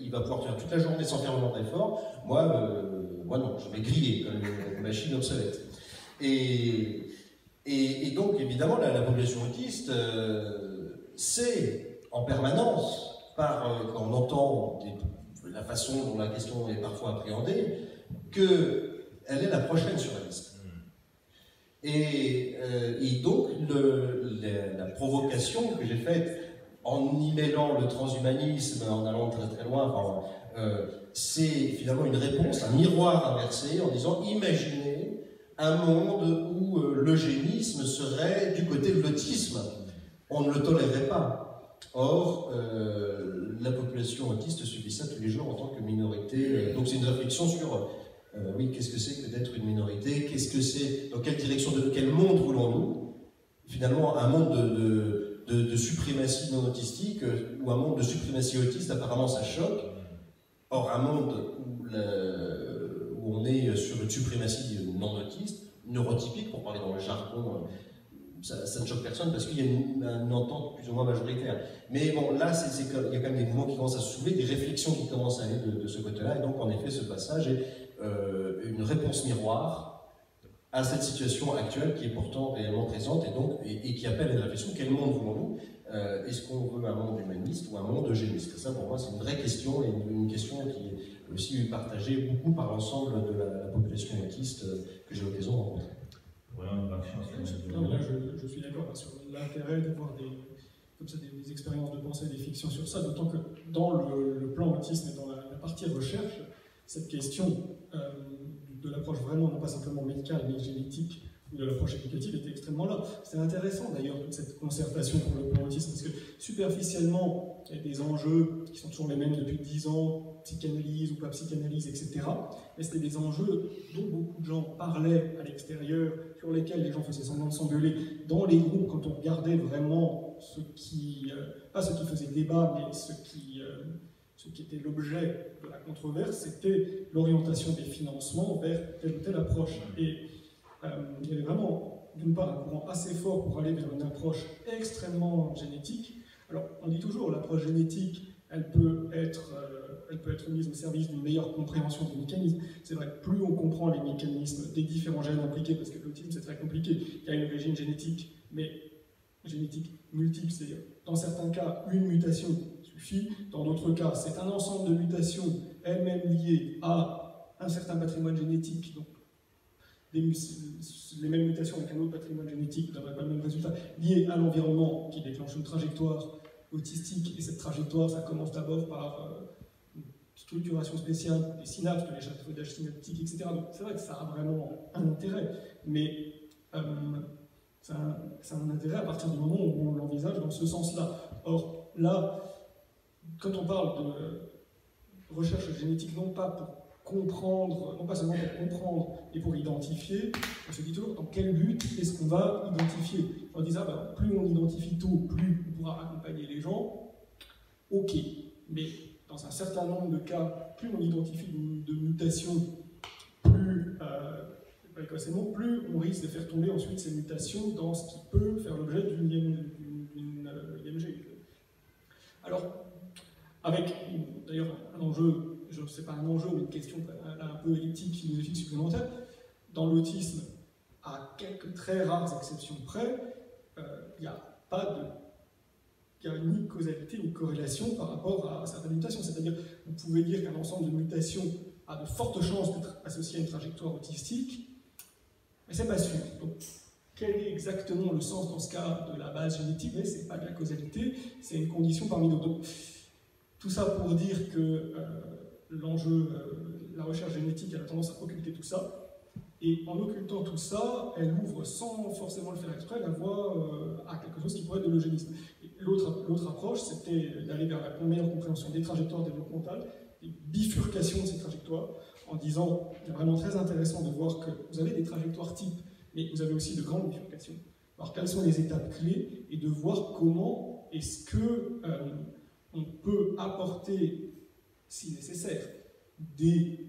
il va pouvoir tenir toute la journée sans faire vraiment d'effort. Moi non, je vais griller comme une machine obsolète. Et donc, évidemment, la population autiste, c'est en permanence, quand on entend la façon dont la question est parfois appréhendée, qu'elle est la prochaine sur la liste. Et donc, la provocation que j'ai faite en y mêlant le transhumanisme, en allant très très loin, c'est finalement une réponse, un miroir inversé, en disant, imaginez un monde où l'eugénisme serait du côté de l'autisme. On ne le tolérerait pas. Or, la population autiste subit ça tous les jours en tant que minorité. Donc c'est une réflexion sur, oui, qu'est-ce que c'est que d'être une minorité? Qu'est-ce que c'est? Dans quelle direction, de quel monde voulons-nous? Finalement, un monde de suprématie non autistique, ou un monde de suprématie autiste, apparemment ça choque. Or, un monde où on est sur une suprématie non-autiste, neurotypique, pour parler dans le jargon, ça ne choque personne parce qu'il y a une entente plus ou moins majoritaire. Mais bon, là, il y a quand même des mouvements qui commencent à se soulever, des réflexions qui commencent à aller de ce côté-là, et donc en effet, ce passage est une réponse miroir à cette situation actuelle qui est pourtant réellement présente et qui appelle à une réflexion. Quel monde voulons-nous? Est-ce qu'on veut un monde humaniste ou un monde eugéniste? Ça, pour moi, c'est une vraie question, et une question qui est aussi partagée beaucoup par l'ensemble de la population autiste que j'ai l'occasion de rencontrer. Non, là, je suis d'accord sur l'intérêt d'avoir des expériences de pensée, des fictions sur ça, d'autant que dans le plan autisme et dans la partie recherche, cette question de l'approche vraiment, non pas simplement médicale, mais génétique, de l'approche éducative était extrêmement là. C'est intéressant d'ailleurs toute cette concertation pour le plan autisme, parce que superficiellement, il y a des enjeux qui sont toujours les mêmes depuis 10 ans, psychanalyse ou pas psychanalyse, etc. Mais c'était des enjeux dont beaucoup de gens parlaient à l'extérieur, sur lesquels les gens faisaient semblant de s'engueuler. Dans les groupes, quand on regardait vraiment pas ce qui faisait débat, mais ce qui était l'objet de la controverse, c'était l'orientation des financements vers telle ou telle approche. Et il y avait vraiment, d'une part, un courant assez fort pour aller vers une approche extrêmement génétique. Alors, on dit toujours, l'approche génétique elle peut être mise au service d'une meilleure compréhension des mécanismes. C'est vrai que plus on comprend les mécanismes des différents gènes impliqués, parce que l'autisme c'est très compliqué, il y a une origine génétique, mais génétique multiple, c'est dans certains cas une mutation suffit, dans d'autres cas c'est un ensemble de mutations elles-mêmes liées à un certain patrimoine génétique, donc les mêmes mutations avec un autre patrimoine génétique ne donneraient pas le même résultat, liées à l'environnement qui déclenche une trajectoire autistique, et cette trajectoire, ça commence d'abord par une structuration spéciale des synapses, de l'échafaudage synaptique, etc. Donc c'est vrai que ça a vraiment un intérêt, mais ça a un intérêt à partir du moment où on l'envisage dans ce sens-là. Or, là, quand on parle de recherche génétique, non pas pour comprendre, non pas seulement pour comprendre et pour identifier, on se dit toujours dans quel but est-ce qu'on va identifier. On dit plus on identifie tôt, plus on pourra accompagner les gens, ok, mais dans un certain nombre de cas, plus on identifie de mutations, plus précocement, plus on risque de faire tomber ensuite ces mutations dans ce qui peut faire l'objet d'une IMG. Alors, avec d'ailleurs un enjeu, je ne sais pas un enjeu, mais une question un peu éthique, philosophique supplémentaire, dans l'autisme, à quelques très rares exceptions près, il n'y a ni causalité ni corrélation par rapport à certaines mutations. C'est-à-dire, vous pouvez dire qu'un ensemble de mutations a de fortes chances d'être associé à une trajectoire autistique, mais c'est pas sûr. Donc, quel est exactement le sens dans ce cas de la base génétique? Ce n'est pas de la causalité, c'est une condition parmi d'autres. Donc, tout ça pour dire que l'enjeu, la recherche génétique a tendance à occulter tout ça, et en occultant tout ça, elle ouvre sans forcément le faire exprès la voie à quelque chose qui pourrait être de l'eugénisme. L'autre approche, c'était d'aller vers la meilleure compréhension des trajectoires développementales, des bifurcations de ces trajectoires, en disant, c'est vraiment très intéressant de voir que vous avez des trajectoires types, mais vous avez aussi de grandes bifurcations. Alors quelles sont les étapes clés, et de voir comment est-ce que on peut apporter, si nécessaire, des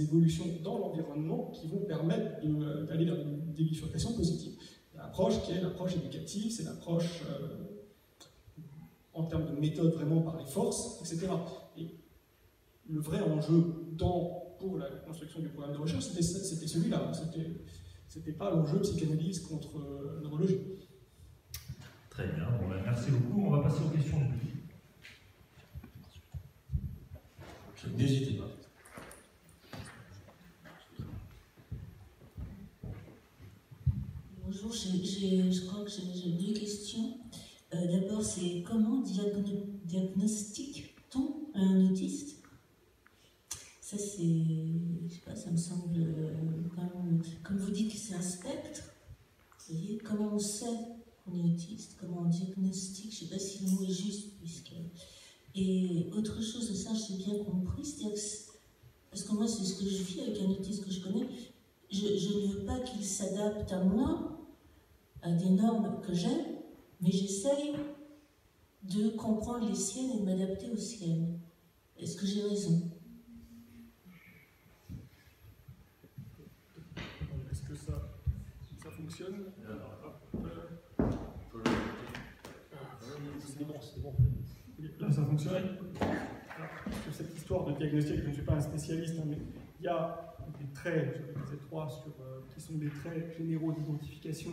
évolutions dans l'environnement qui vont permettre d'aller vers des bifurcations positives. L'approche qui est l'approche éducative, c'est l'approche en termes de méthode vraiment par les forces, etc. Et le vrai enjeu pour la construction du programme de recherche, c'était celui-là. C'était pas l'enjeu psychanalyse contre neurologie. Très bien, bon, merci beaucoup. On va passer aux questions du public. N'hésitez pas. Bonjour, je crois que j'ai deux questions. D'abord, c'est comment diagnostique-t-on un autiste? Ça, c'est, je sais pas, ça me semble, comme vous dites que c'est un spectre, vous voyez, comment on sait qu'on est autiste, comment on diagnostique, je ne sais pas si le mot est juste, Et autre chose, ça j'ai bien compris, c'est-à-dire que, parce que moi c'est ce que je vis avec un autiste que je connais, je ne veux pas qu'il s'adapte à moi, à des normes que j'ai, mais j'essaye de comprendre les siennes et de m'adapter aux siennes. Est-ce que j'ai raison? Est-ce que ça fonctionne? C'est bon. Là, ça fonctionne. Alors, sur cette histoire de diagnostic, je ne suis pas un spécialiste, mais il y a des traits, je disais trois, qui sont des traits généraux d'identification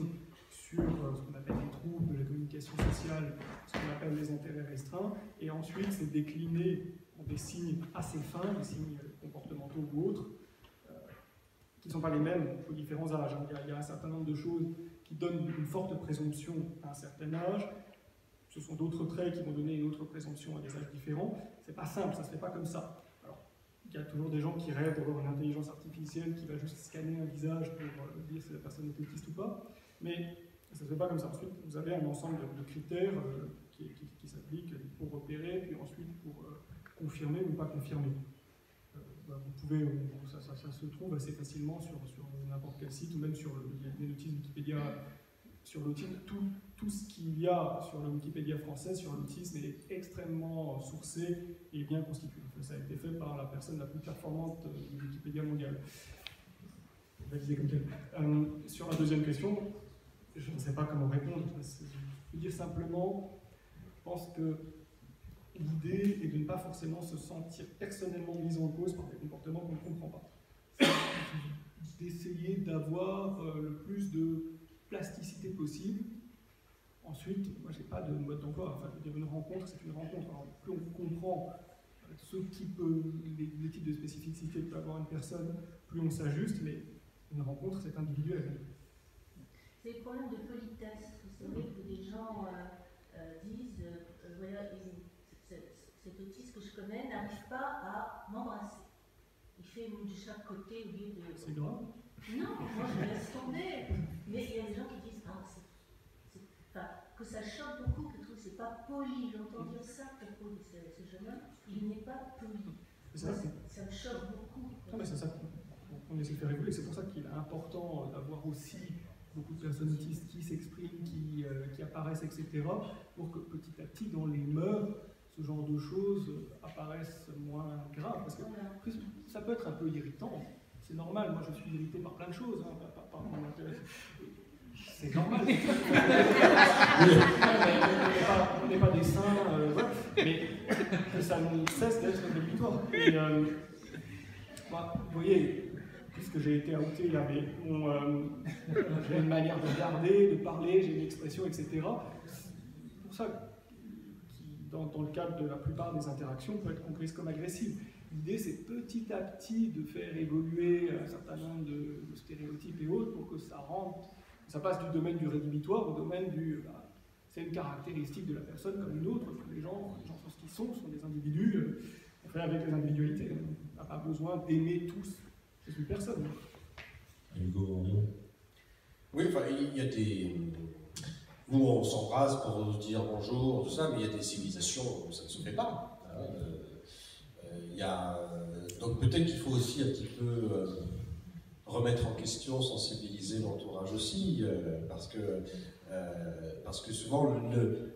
sur ce qu'on appelle les troubles de la communication sociale, ce qu'on appelle les intérêts restreints, et ensuite c'est décliné en des signes assez fins, des signes comportementaux ou autres, qui ne sont pas les mêmes aux différents âges. Il y a un certain nombre de choses qui donnent une forte présomption à un certain âge. Ce sont d'autres traits qui vont donner une autre présomption à des âges différents. C'est pas simple, ça se fait pas comme ça. Alors, il y a toujours des gens qui rêvent d'avoir une intelligence artificielle qui va juste scanner un visage pour dire si la personne est autiste ou pas, mais ça se fait pas comme ça. Ensuite, vous avez un ensemble de critères qui s'appliquent pour repérer, puis ensuite pour confirmer ou pas confirmer. Vous pouvez, ça se trouve assez facilement sur n'importe quel site, ou même sur les notices Wikipédia. Sur l'autisme, tout ce qu'il y a sur la Wikipédia française sur l'autisme est extrêmement sourcé et bien constitué. Ça a été fait par la personne la plus performante de Wikipédia mondiale. Validé comme tel. Sur la deuxième question, je ne sais pas comment répondre. Je peux dire simplement, je pense que l'idée est de ne pas forcément se sentir personnellement mis en cause par des comportements qu'on ne comprend pas. D'essayer d'avoir le plus de plasticité possible. Ensuite, moi, je n'ai pas de mode d'emploi. Enfin, je veux dire, une rencontre, c'est une rencontre. Alors, plus on comprend les types de spécificités que peut avoir une personne, plus on s'ajuste, mais une rencontre, c'est individuel. C'est le problème de politesse. Vous savez que des gens disent voilà, cet autiste que je connais n'arrive pas à m'embrasser. Il fait de chaque côté au lieu de. C'est grave. Non, moi je laisse tomber. Mais il y a des gens qui disent que ça choque beaucoup, que c'est pas poli. J'entends dire ça à propos de ce jeune homme, il n'est pas poli. Ça me choque beaucoup. Non, mais c'est ça qu'on essaie de faire évoluer. C'est pour ça qu'il est important d'avoir aussi beaucoup de personnes autistes qui s'expriment, qui apparaissent, etc. pour que petit à petit, dans les mœurs, ce genre de choses apparaissent moins graves. Parce que ça peut être un peu irritant. C'est normal. Moi, je suis irrité par plein de choses. Hein, par mon intérêt. C'est normal. On n'est pas des saints, mais que ça ne cesse d'être rédhibitoire. Et moi, vous voyez, puisque j'ai été outé, j'ai une manière de regarder, de parler, j'ai une expression, etc. C'est pour ça que dans le cadre de la plupart des interactions, peut être comprise comme agressive. L'idée, c'est petit à petit de faire évoluer un certain nombre de stéréotypes et autres pour que ça passe du domaine du rédhibitoire au domaine du... c'est une caractéristique de la personne comme une autre. Les gens sont ce qu'ils sont des individus. On fait avec les individualités. On n'a pas besoin d'aimer tous. C'est une personne. Oui, enfin, il y a des... Nous, on s'embrasse pour se dire bonjour, tout ça, mais il y a des civilisations où ça ne se fait pas. Donc peut-être qu'il faut aussi un petit peu remettre en question, sensibiliser l'entourage aussi, parce que souvent le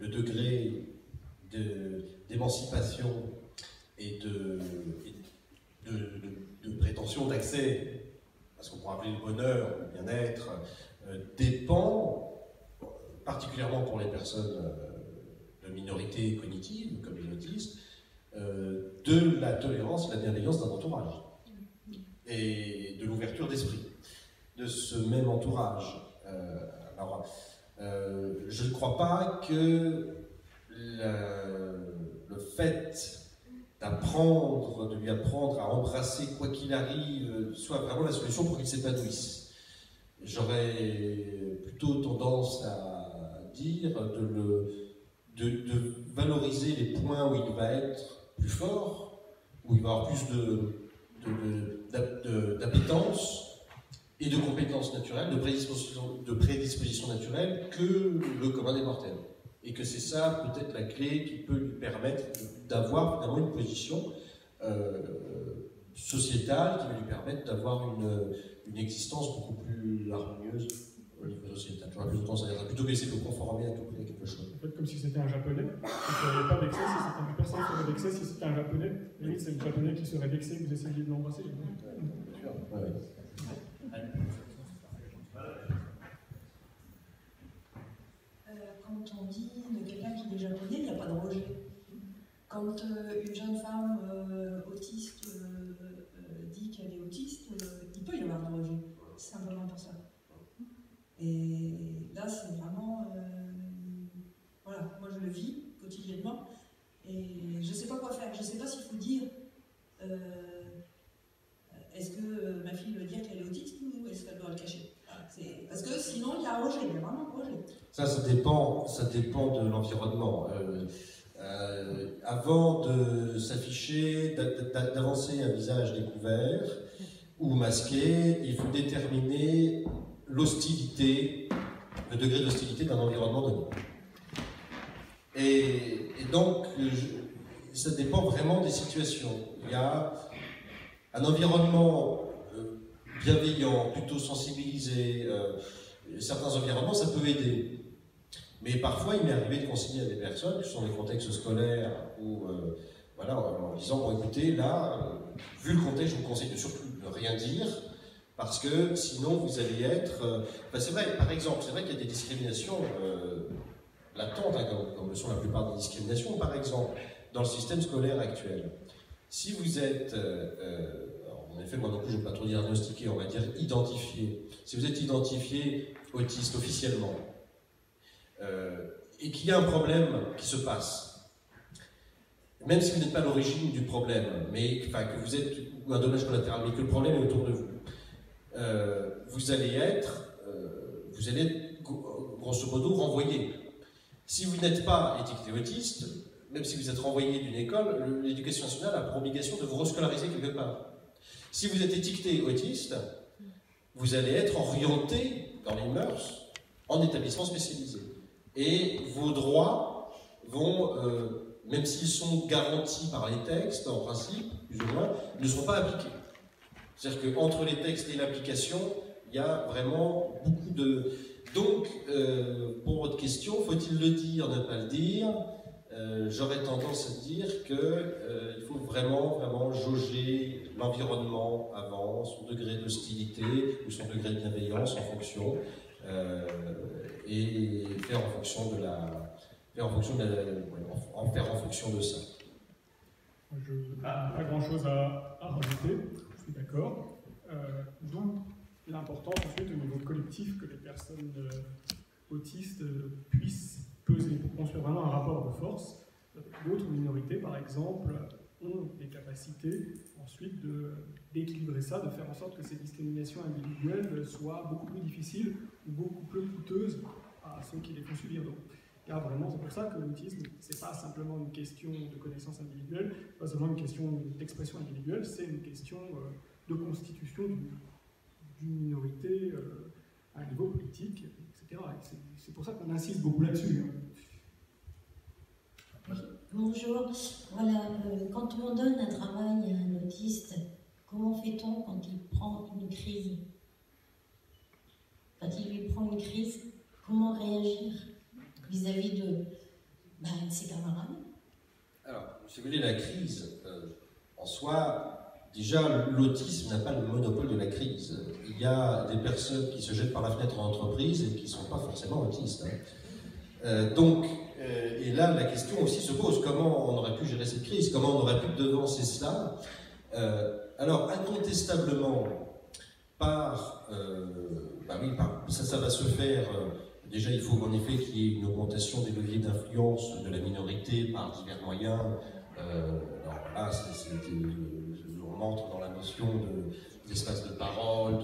degré d'émancipation et de prétention d'accès à ce qu'on pourrait appeler le bonheur, le bien-être, dépend, particulièrement pour les personnes de minorité cognitive, comme les autistes, de la tolérance et la bienveillance d'un entourage et de l'ouverture d'esprit de ce même entourage. Je ne crois pas que le fait de lui apprendre à embrasser quoi qu'il arrive soit vraiment la solution pour qu'il s'épanouisse. J'aurais plutôt tendance à dire de valoriser les points où il va être plus fort, où il va avoir plus d'appétence et de compétences naturelles, de prédisposition naturelle que le commun des mortels. Et que c'est ça peut-être la clé qui peut lui permettre d'avoir finalement une position sociétale qui va lui permettre d'avoir une existence beaucoup plus harmonieuse au niveau sociétal. J'aurais plus tendance à dire ça, plutôt qu'essayer de le conformer à tout prix à quelque chose. En fait, comme si c'était un japonais, qui ne serait pas vexé, si c'était une personne qui serait vexée, si c'était un japonais, limite c'est le japonais qui serait vexé que vous essayiez de l'embrasser. Quand on dit de quelqu'un qui est japonais, il n'y a pas de rejet. Quand une jeune femme autiste dit qu'elle est autiste, il peut y avoir de rejet. C'est simplement pour ça. Et là, c'est vraiment... voilà, moi je le vis quotidiennement. Et je ne sais pas quoi faire. Je ne sais pas s'il faut dire... est-ce que ma fille veut dire qu'elle est autiste ou est-ce qu'elle doit le cacher? Parce que sinon, il y a un rejet, il y a vraiment un rejet. Ça dépend de l'environnement. Avant de s'afficher, d'avancer un visage découvert ou masqué, il faut déterminer l'hostilité, le degré d'hostilité d'un environnement donné. Et donc, ça dépend vraiment des situations. Il y a un environnement bienveillant, plutôt sensibilisé, certains environnements, ça peut aider. Mais parfois, il m'est arrivé de consigner à des personnes, qui sont dans des contextes scolaires, où, voilà, en disant, bon écoutez, là, vu le contexte, je vous conseille de surtout ne rien dire, parce que sinon, vous allez être... c'est vrai, par exemple, c'est vrai qu'il y a des discriminations latente, hein, comme le sont la plupart des discriminations. Par exemple, dans le système scolaire actuel, si vous êtes, en effet, moi non plus je ne vais pas trop diagnostiquer, on va dire identifié, si vous êtes identifié autiste officiellement, et qu'il y a un problème qui se passe, même si vous n'êtes pas à l'origine du problème, mais enfin, que vous êtes, ou un dommage collatéral, mais que le problème est autour de vous, vous allez être grosso modo renvoyé. Si vous n'êtes pas étiqueté autiste, même si vous êtes renvoyé d'une école, l'éducation nationale a pour obligation de vous rescolariser quelque part. Si vous êtes étiqueté autiste, vous allez être orienté dans les mœurs en établissement spécialisé. Et vos droits vont, même s'ils sont garantis par les textes, en principe, plus ou moins, ne seront pas appliqués. C'est-à-dire qu'entre les textes et l'application, il y a vraiment beaucoup de... Donc, pour votre question, faut-il le dire, ne pas le dire? J'aurais tendance à dire qu'il faut vraiment jauger l'environnement avant, son degré d'hostilité ou son degré de bienveillance en fonction, et faire en fonction de en fonction de ça. Je n'ai pas grand-chose à rajouter, je suis d'accord. D'où l'importance ensuite au niveau collectif que les personnes autistes puissent peser pour construire vraiment un rapport de force. D'autres minorités, par exemple, ont des capacités ensuite d'équilibrer ça, de faire en sorte que ces discriminations individuelles soient beaucoup plus difficiles ou beaucoup plus coûteuses à ceux qui les font subir. Donc, là, vraiment, c'est pour ça que l'autisme, c'est pas simplement une question de connaissance individuelle, pas seulement une question d'expression individuelle, c'est une question de constitution d'une minorité à un niveau politique, etc. C'est pour ça qu'on insiste beaucoup là-dessus. Bonjour. Voilà, quand on donne un travail à un autiste, comment fait-on quand il prend une crise? Quand il lui prend une crise, comment réagir vis-à-vis de ses camarades? Alors, si vous voulez, la crise, en soi, déjà, l'autisme n'a pas le monopole de la crise. Il y a des personnes qui se jettent par la fenêtre en entreprise et qui ne sont pas forcément autistes. Et là, la question aussi se pose, comment on aurait pu gérer cette crise? Comment on aurait pu devancer cela? Alors, incontestablement, ça va se faire... déjà, il faut en effet qu'il y ait une augmentation des leviers d'influence de la minorité par divers moyens. Alors là, on entre dans la notion d'espace de parole,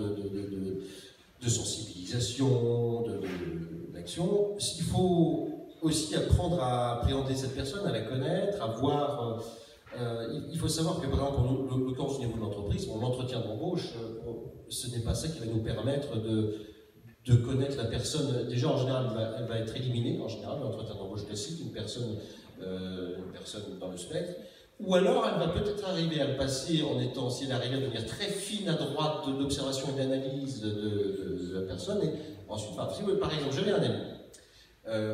de sensibilisation, d'action. Il faut aussi apprendre à appréhender cette personne, à la connaître, à voir... il faut savoir que, par exemple, en l'occurrence au niveau de l'entreprise, l'entretien d'embauche, ce n'est pas ça qui va nous permettre de connaître la personne. Déjà, en général, elle va être éliminée, en général, l'entretien d'embauche classique, une personne dans le spectre. Ou alors, elle va peut-être arriver à le passer si elle arrive à devenir très fine à droite d'observation et d'analyse de la personne. Et ensuite, par exemple, j'avais un ami.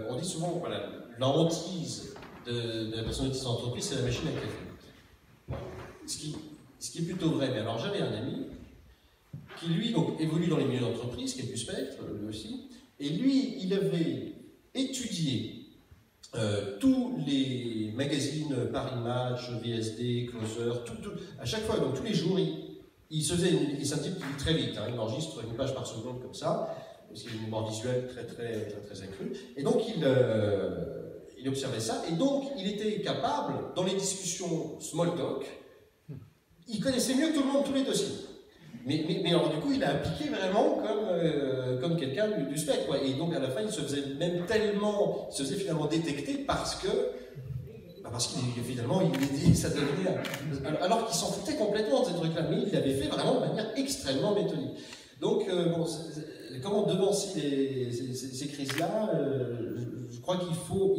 On dit souvent, voilà, la hantise de la personne autiste en entreprise, c'est la machine à café. Bon, ce qui est plutôt vrai. Mais alors, j'avais un ami qui, lui, donc, évolue dans les milieux d'entreprise, qui est du spectre, lui aussi, et lui, il avait étudié tous les magazines Paris Match, VSD, Closer, à chaque fois, donc tous les jours, il se faisait, c'est un type qui lit très vite, hein, il enregistre une page par seconde comme ça, parce qu'il a une mémoire visuelle très accrue, et donc il observait ça, et donc il était capable, dans les discussions small talk, il connaissait mieux que tout le monde tous les dossiers. Mais alors du coup, il a appliqué vraiment comme quelqu'un du spectre, quoi. Et donc à la fin, il se faisait finalement détecter parce qu'il finalement, ça devenait... Alors qu'il s'en foutait complètement de ces trucs-là, mais il l'avait fait vraiment de manière extrêmement méthodique. Donc, comment devancer ces crises-là, je crois qu'il faut...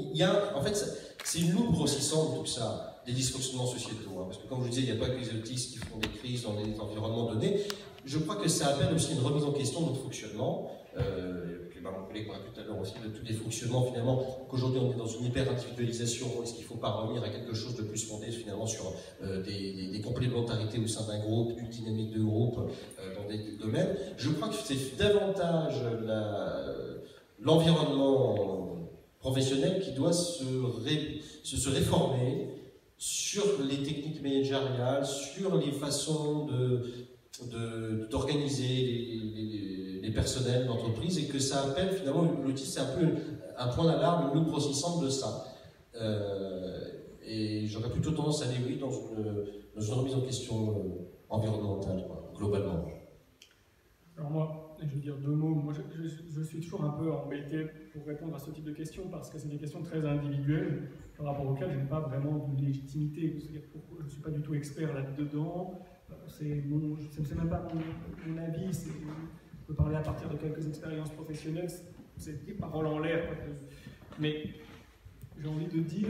en fait, c'est une loupe grossissante, tout ça, des dysfonctionnements sociétaux. Hein, parce que, comme je vous disais, il n'y a pas que les autistes qui font des crises dans des environnements donnés. Je crois que ça appelle aussi une remise en question de notre fonctionnement. Mon collègue parlait tout à l'heure aussi de tous les fonctionnements, finalement, qu'aujourd'hui on est dans une hyper-individualisation. Est-ce qu'il ne faut pas revenir à quelque chose de plus fondé, finalement, sur des complémentarités au sein d'un groupe, une dynamique de groupe dans des domaines? Je crois que c'est davantage l'environnement professionnel qui doit se réformer sur les techniques managériales, sur les façons d'organiser les personnels d'entreprise, et que ça appelle finalement, l'autisme c'est un peu un point d'alarme, une loupe grossissante de ça. Et j'aurais plutôt tendance à aller, oui, dans une remise en question environnementale, quoi, globalement. Alors moi, je veux dire deux mots. Moi, je suis toujours un peu embêté pour répondre à ce type de questions parce que c'est des questions très individuelles par rapport auxquelles je n'ai pas vraiment de légitimité. Je ne suis pas du tout expert là-dedans. C'est même pas mon avis. Je peux parler à partir de quelques expériences professionnelles. C'est des paroles en l'air. Mais j'ai envie de dire,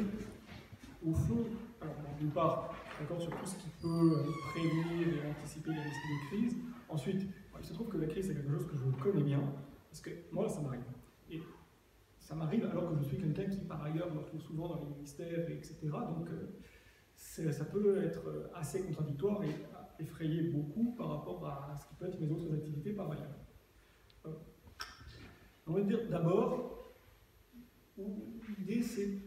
au fond, alors d'une part, d'accord, sur tout ce qui peut prévenir et anticiper les risques de crise. Ensuite, il se trouve que la crise, c'est quelque chose que je connais bien, parce que moi, ça m'arrive. Et ça m'arrive alors que je suis quelqu'un qui, par ailleurs, me retrouve souvent dans les ministères, etc. Donc, ça peut être assez contradictoire et effrayer beaucoup par rapport à ce qui peut être mes autres activités par ailleurs. On va dire d'abord, l'idée, c'est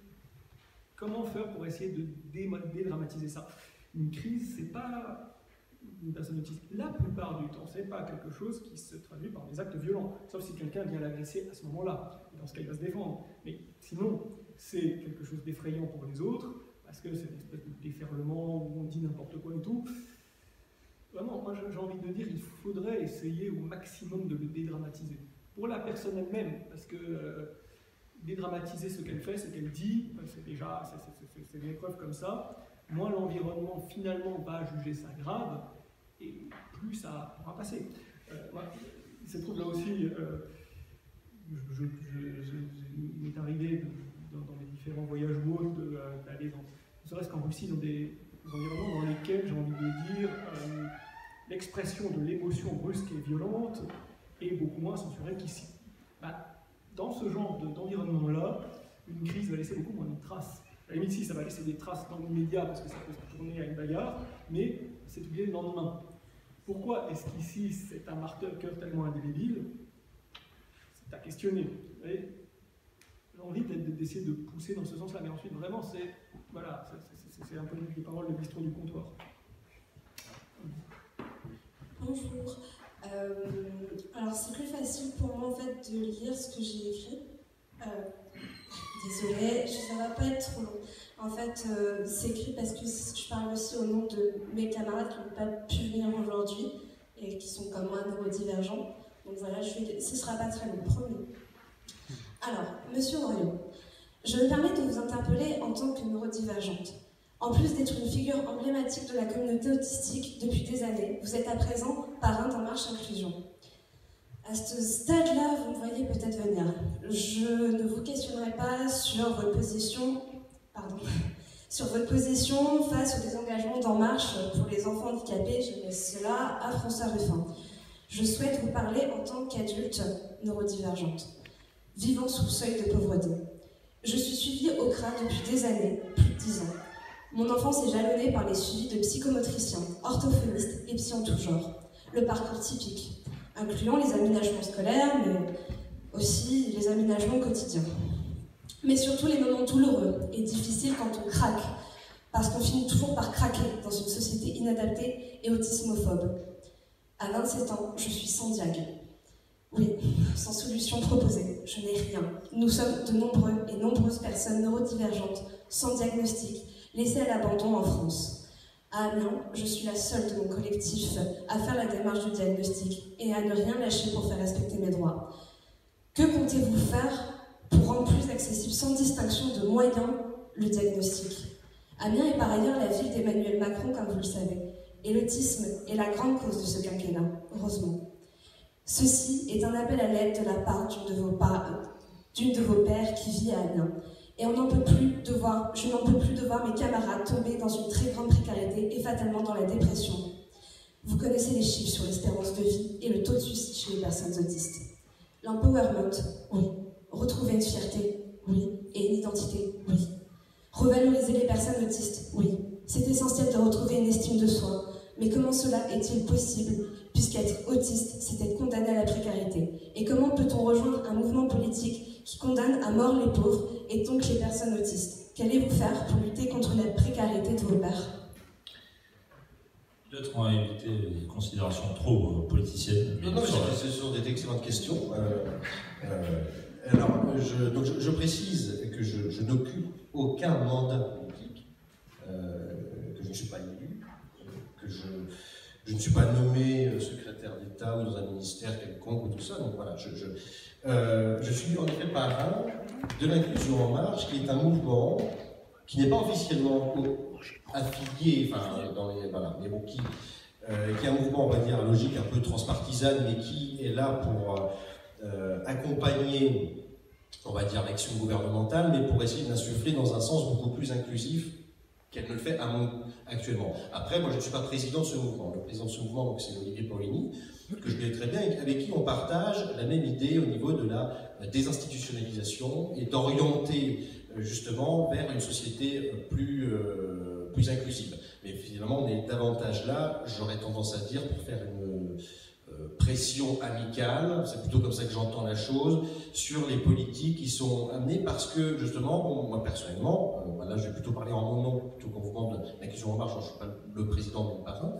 comment faire pour essayer de dédramatiser ça. Une crise, c'est pas une personne autiste. La plupart du temps, c'est pas quelque chose qui se traduit par des actes violents, sauf si quelqu'un vient l'agresser à ce moment-là. Dans ce cas, il va se défendre. Mais sinon, c'est quelque chose d'effrayant pour les autres, parce que c'est une espèce de déferlement où on dit n'importe quoi et tout. Vraiment, moi j'ai envie de dire, il faudrait essayer au maximum de le dédramatiser. Pour la personne elle-même, parce que dédramatiser ce qu'elle fait, ce qu'elle dit, c'est déjà, c'est une épreuve comme ça. Moins l'environnement finalement va juger ça grave, et plus ça pourra passer. Il se trouve là aussi, il m'est arrivé dans mes différents voyages ou autres d'aller ne serait-ce qu'en Russie, dans des environnements dans lesquels, j'ai envie de dire, l'expression de l'émotion brusque et violente est beaucoup moins censurée qu'ici. Dans ce genre d'environnement-là, une crise va laisser beaucoup moins de traces. À la limite, ici, ça va laisser des traces dans l'immédiat parce que ça peut se tourner à une bagarre, mais c'est oublié le lendemain. Pourquoi est-ce qu'ici, c'est un marqueur tellement indélébile? C'est à questionner. J'ai envie d'essayer de pousser dans ce sens-là, mais ensuite, vraiment, c'est un peu les paroles de bistrot du comptoir. Bonjour. Alors, c'est plus facile pour moi, en fait, de lire ce que j'ai écrit. Désolée, ça va pas être trop long. En fait, c'est écrit parce que je parle aussi au nom de mes camarades qui n'ont pas pu venir aujourd'hui et qui sont comme moi neurodivergents. Donc voilà, ce sera pas très long, promis. Alors, Monsieur Orion, je me permets de vous interpeller en tant que neurodivergente. En plus d'être une figure emblématique de la communauté autistique depuis des années, vous êtes à présent parrain d'En Marche Inclusion. À ce stade-là, vous me voyez peut-être venir. Je ne vous questionnerai pas sur votre position, face au désengagement d'En Marche pour les enfants handicapés. Je laisse cela à François Ruffin. Je souhaite vous parler en tant qu'adulte neurodivergente, vivant sous le seuil de pauvreté. Je suis suivie au CRA depuis des années, plus de 10 ans. Mon enfance est jalonnée par les suivis de psychomotriciens, orthophonistes et psy en tout genre. Le parcours typique, incluant les aménagements scolaires, mais aussi les aménagements quotidiens. Mais surtout les moments douloureux et difficiles quand on craque, parce qu'on finit toujours par craquer dans une société inadaptée et autismophobe. À 27 ans, je suis sans diag. Oui, sans solution proposée, je n'ai rien. Nous sommes de nombreux et nombreuses personnes neurodivergentes, sans diagnostic, laissées à l'abandon en France. À Amiens, je suis la seule de mon collectif à faire la démarche du diagnostic et à ne rien lâcher pour faire respecter mes droits. Que comptez-vous faire pour rendre plus accessible, sans distinction de moyens, le diagnostic? Amiens est par ailleurs la ville d'Emmanuel Macron, comme vous le savez, et l'autisme est la grande cause de ce quinquennat, heureusement. Ceci est un appel à l'aide de la part d'une de vos pères qui vit à Amiens. Et je n'en peux plus de voir mes camarades tomber dans une très grande précarité et fatalement dans la dépression. Vous connaissez les chiffres sur l'espérance de vie et le taux de suicide chez les personnes autistes. L'empowerment, oui. Retrouver une fierté, oui. Et une identité, oui. Revaloriser les personnes autistes, oui. C'est essentiel de retrouver une estime de soi. Mais comment cela est-il possible, puisqu'être autiste, c'est être condamné à la précarité? Et comment peut-on rejoindre un mouvement politique qui condamne à mort les pauvres et donc les personnes autistes. Qu'allez-vous faire pour lutter contre la précarité de vos pairs? Peut-être on va éviter les considérations trop politiciennes. Non, ce sont des excellentes questions. Alors, je précise que je n'occupe aucun mandat politique, que je ne suis pas élu, que je ne suis pas nommé secrétaire d'État ou dans un ministère quelconque ou tout ça. Donc voilà, je suis en effet parrain de l'Inclusion en marche, qui est un mouvement qui n'est pas officiellement affilié, mais bon, qui est un mouvement, on va dire, à logique un peu transpartisane, mais qui est là pour accompagner, on va dire, l'action gouvernementale, mais pour essayer d'insuffler dans un sens beaucoup plus inclusif qu'elle ne le fait actuellement. Après, moi, je ne suis pas président de ce mouvement. Le président de ce mouvement, c'est Olivier Paulini, que je connais très bien, et avec qui on partage la même idée au niveau de la désinstitutionnalisation et d'orienter justement vers une société plus inclusive. Mais finalement, on est davantage là, j'aurais tendance à dire, pour faire une pression amicale, c'est plutôt comme ça que j'entends la chose, sur les politiques qui sont amenées, parce que justement, bon, moi personnellement, là je vais plutôt parler en mon nom, plutôt qu'en mouvement de l'Inclusion en marche, je ne suis pas le président de mon parrain,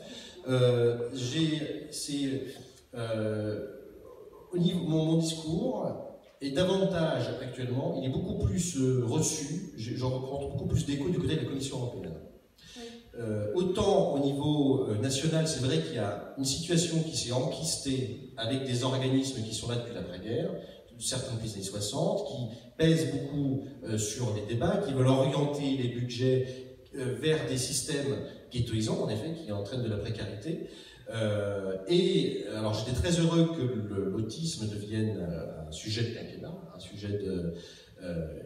au niveau mon discours est davantage actuellement, il est beaucoup plus reçu, j'en rencontre beaucoup plus d'écho du côté de la Commission européenne. Autant au niveau national, c'est vrai qu'il y a une situation qui s'est enquistée avec des organismes qui sont là depuis l'après-guerre, certains depuis les années 60, qui pèsent beaucoup sur les débats, qui veulent orienter les budgets vers des systèmes ghettoisants, en effet, qui entraînent de la précarité. Alors j'étais très heureux que l'autisme devienne un sujet de quinquennat, un sujet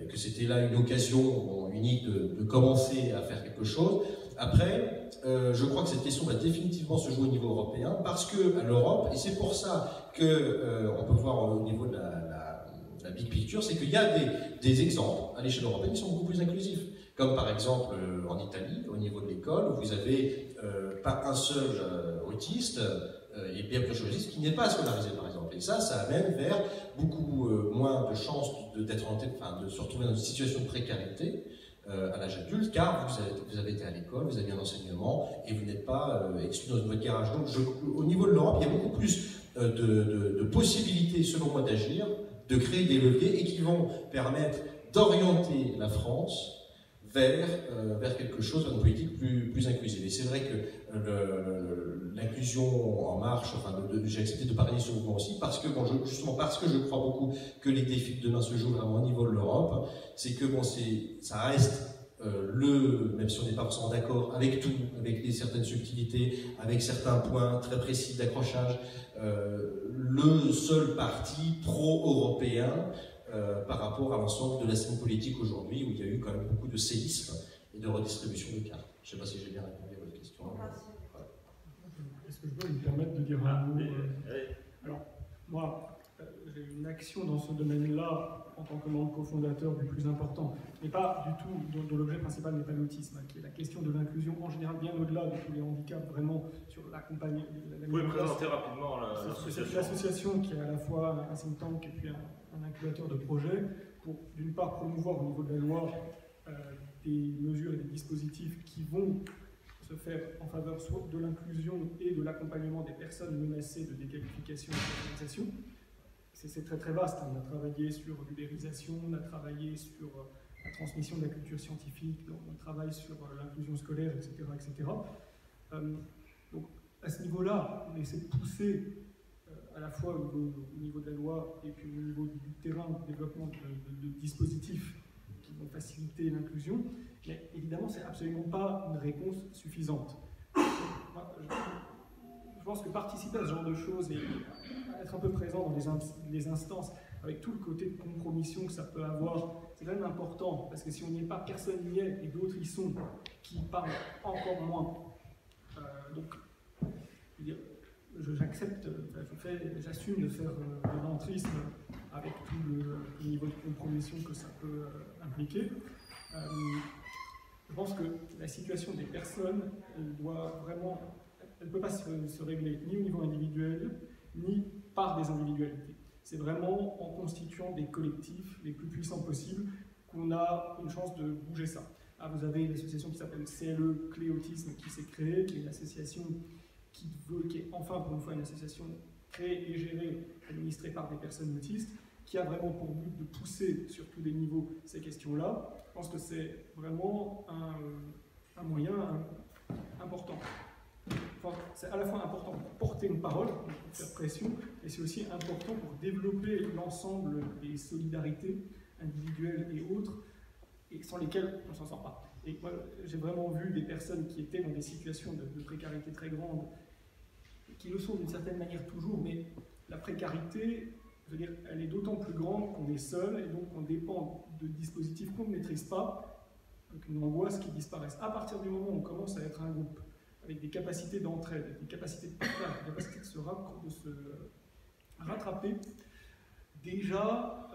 que c'était là une occasion unique de commencer à faire quelque chose. Après, je crois que cette question va définitivement se jouer au niveau européen, parce que à l'Europe, et c'est pour ça que on peut voir au niveau de la big picture, c'est qu'il y a des exemples à l'échelle européenne qui sont beaucoup plus inclusifs. Comme par exemple en Italie, au niveau de l'école, où vous avez pas un seul autiste et bien plus autiste qui n'est pas scolarisé, par exemple. Et ça amène vers beaucoup moins de chances de se retrouver dans une situation de précarité à l'âge adulte, car vous avez été à l'école, vous avez un enseignement et vous n'êtes pas exclu dans votre garage. Donc au niveau de l'Europe, il y a beaucoup plus de possibilités, selon moi, d'agir, de créer des leviers et qui vont permettre d'orienter la France vers quelque chose, vers une politique plus inclusive. Et c'est vrai que l'inclusion en marche, j'ai accepté de parler de ce mouvement aussi, parce que, justement parce que je crois beaucoup que les défis de demain se jouent vraiment au niveau de l'Europe, c'est que ça reste même si on n'est pas forcément d'accord avec tout, avec certaines subtilités, avec certains points très précis d'accrochage, le seul parti pro-européen par rapport à l'ensemble de la scène politique aujourd'hui, où il y a eu quand même beaucoup de séisme et de redistribution de cartes. Je ne sais pas si j'ai bien répondu à votre question. Est-ce que je peux me permettre de dire un mot Alors, moi, j'ai une action dans ce domaine-là en tant que membre cofondateur du plus important, mais pas du tout, dont l'objet principal n'est pas l'autisme, qui est la question de l'inclusion en général, bien au-delà de tous les handicaps, vraiment sur l'accompagnement. Vous pouvez présenter rapidement l'association. C'est l'association qui est à la fois un think tank et puis un incubateur de projets pour, d'une part, promouvoir au niveau de la loi des mesures et des dispositifs qui vont se faire en faveur soit de l'inclusion et de l'accompagnement des personnes menacées de déqualification et de marginalisation. C'est très très vaste. On a travaillé sur l'ubérisation, on a travaillé sur la transmission de la culture scientifique, on travaille sur l'inclusion scolaire, etc. etc. Donc à ce niveau-là, on essaie de pousser à la fois au niveau de la loi et puis au niveau du terrain de développement de dispositifs qui vont faciliter l'inclusion. Mais évidemment, ce n'est absolument pas une réponse suffisante. Je pense que participer à ce genre de choses et être un peu présent dans les instances, avec tout le côté de compromission que ça peut avoir, c'est quand même important, parce que si on n'y est pas, personne n'y est, et d'autres y sont, qui parlent encore moins. Donc, j'assume de faire de l'entrisme avec tout le niveau de compromission que ça peut impliquer. Je pense que la situation des personnes, elle ne peut pas se régler ni au niveau individuel, ni par des individualités. C'est vraiment en constituant des collectifs les plus puissants possibles qu'on a une chance de bouger ça. Ah, vous avez une association qui s'appelle CLE Clé Autisme qui s'est créée, qui est une association qui est enfin pour une fois une association créée et gérée, administrée par des personnes autistes, qui a vraiment pour but de pousser sur tous les niveaux ces questions-là. Je pense que c'est vraiment un moyen important. Enfin, c'est à la fois important pour porter une parole, pour faire pression, et c'est aussi important pour développer l'ensemble des solidarités individuelles et autres, et sans lesquelles on ne s'en sort pas. Et moi, j'ai vraiment vu des personnes qui étaient dans des situations de précarité très grandes, qui le sont d'une certaine manière toujours, mais la précarité, je veux dire, elle est d'autant plus grande qu'on est seul, et donc on dépend de dispositifs qu'on ne maîtrise pas, donc une angoisse qui disparaisse. À partir du moment où on commence à être un groupe, avec des capacités d'entraide, des capacités de partage, des capacités de se rattraper, déjà,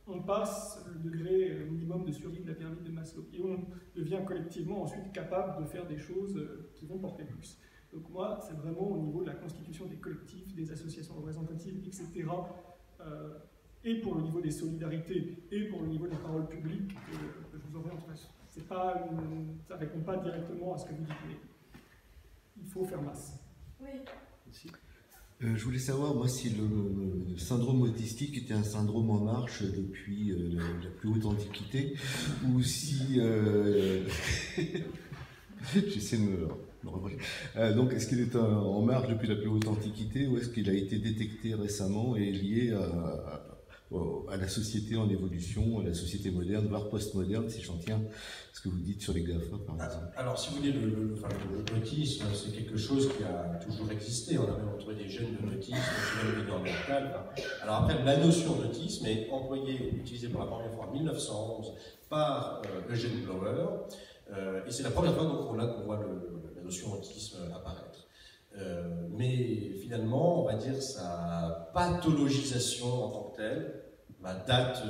on passe le degré minimum de survie de la pyramide de Maslow, et on devient collectivement ensuite capable de faire des choses qui vont porter plus. Donc moi, c'est vraiment au niveau de la constitution des collectifs, des associations représentatives, etc., et pour le niveau des solidarités, et pour le niveau des paroles publiques, que je vous oriente. Ça ne répond pas directement à ce que vous dites, mais il faut faire masse. Oui. Je voulais savoir, moi, si le syndrome autistique était un syndrome en marche depuis la plus haute antiquité, ou si... J'essaie de me reprocher. Donc, est-ce qu'il est en marche depuis la plus haute antiquité, ou est-ce qu'il a été détecté récemment et lié à la société en évolution, à la société moderne, voire post-moderne, si j'en tiens ce que vous dites sur les GAFA, par exemple? Alors, si vous voulez, l'autisme, c'est quelque chose qui a toujours existé. On a même trouvé des gènes de l'autisme chez l'homme néandertal. Alors après, la notion d'autisme est utilisée pour la première fois en 1911 par Eugene Blower. Et c'est la première fois qu'on voit la notion d'autisme apparaître. Mais finalement, on va dire sa pathologisation en tant que telle date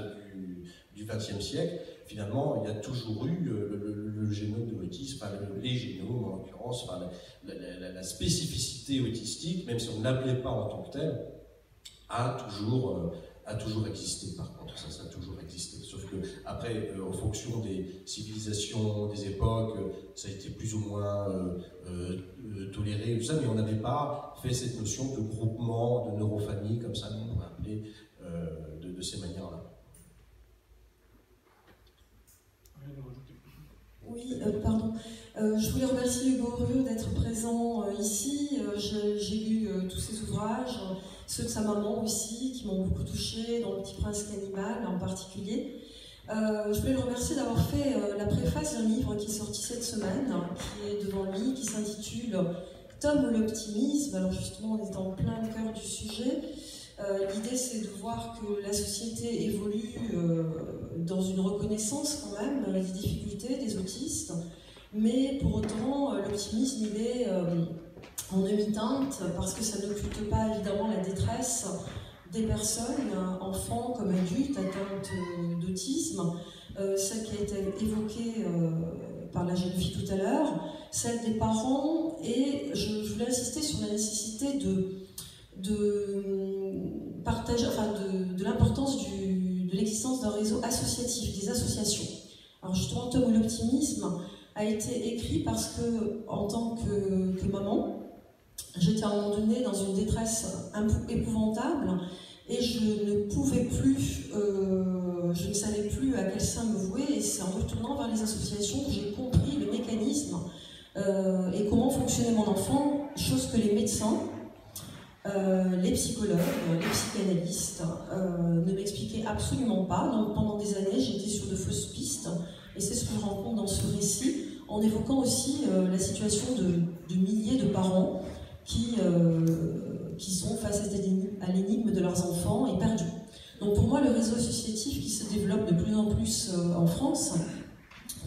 du XXe siècle. Finalement, il y a toujours eu le génome de l'autisme, les génomes en l'occurrence, la spécificité autistique, même si on ne l'appelait pas en tant que telle, a toujours existé. Par contre, ça a toujours existé. Sauf que après, en fonction des civilisations, des époques, ça a été plus ou moins toléré, tout ça, mais on n'avait pas fait cette notion de groupement, de neurofamille, comme ça qu'on pourrait appeler de ces manières-là. Oui, pardon. Je voulais remercier Hugo Oriot d'être présent ici. J'ai lu tous ses ouvrages, ceux de sa maman aussi, qui m'ont beaucoup touchée, dans Le Petit Prince Cannibale en particulier. Je voulais le remercier d'avoir fait la préface d'un livre qui est sorti cette semaine, qui est devant lui, qui s'intitule « Tom ou l'optimisme ». Alors justement, on est en plein cœur du sujet. L'idée, c'est de voir que la société évolue dans une reconnaissance quand même des difficultés des autistes, mais pour autant, l'optimisme, il est en demi-teinte parce que ça n'occulte pas évidemment la détresse des personnes, enfants comme adultes, atteintes d'autisme, celle qui a été évoquée par la jeune fille tout à l'heure, celle des parents, et je voulais insister sur la nécessité de partager, de l'importance de l'existence d'un réseau associatif, des associations. Alors justement, Tom ou l'optimisme a été écrit parce que, en tant que maman, j'étais à un moment donné dans une détresse épouvantable et je ne pouvais plus, je ne savais plus à quel sein me vouer, et c'est en retournant vers les associations que j'ai compris le mécanisme et comment fonctionnait mon enfant, chose que les médecins, les psychologues, les psychanalystes ne m'expliquaient absolument pas. Donc pendant des années, j'étais sur de fausses pistes, et c'est ce que je rencontre dans ce récit, en évoquant aussi la situation de milliers de parents qui sont face à l'énigme de leurs enfants et perdus. Donc pour moi, le réseau associatif qui se développe de plus en plus en France,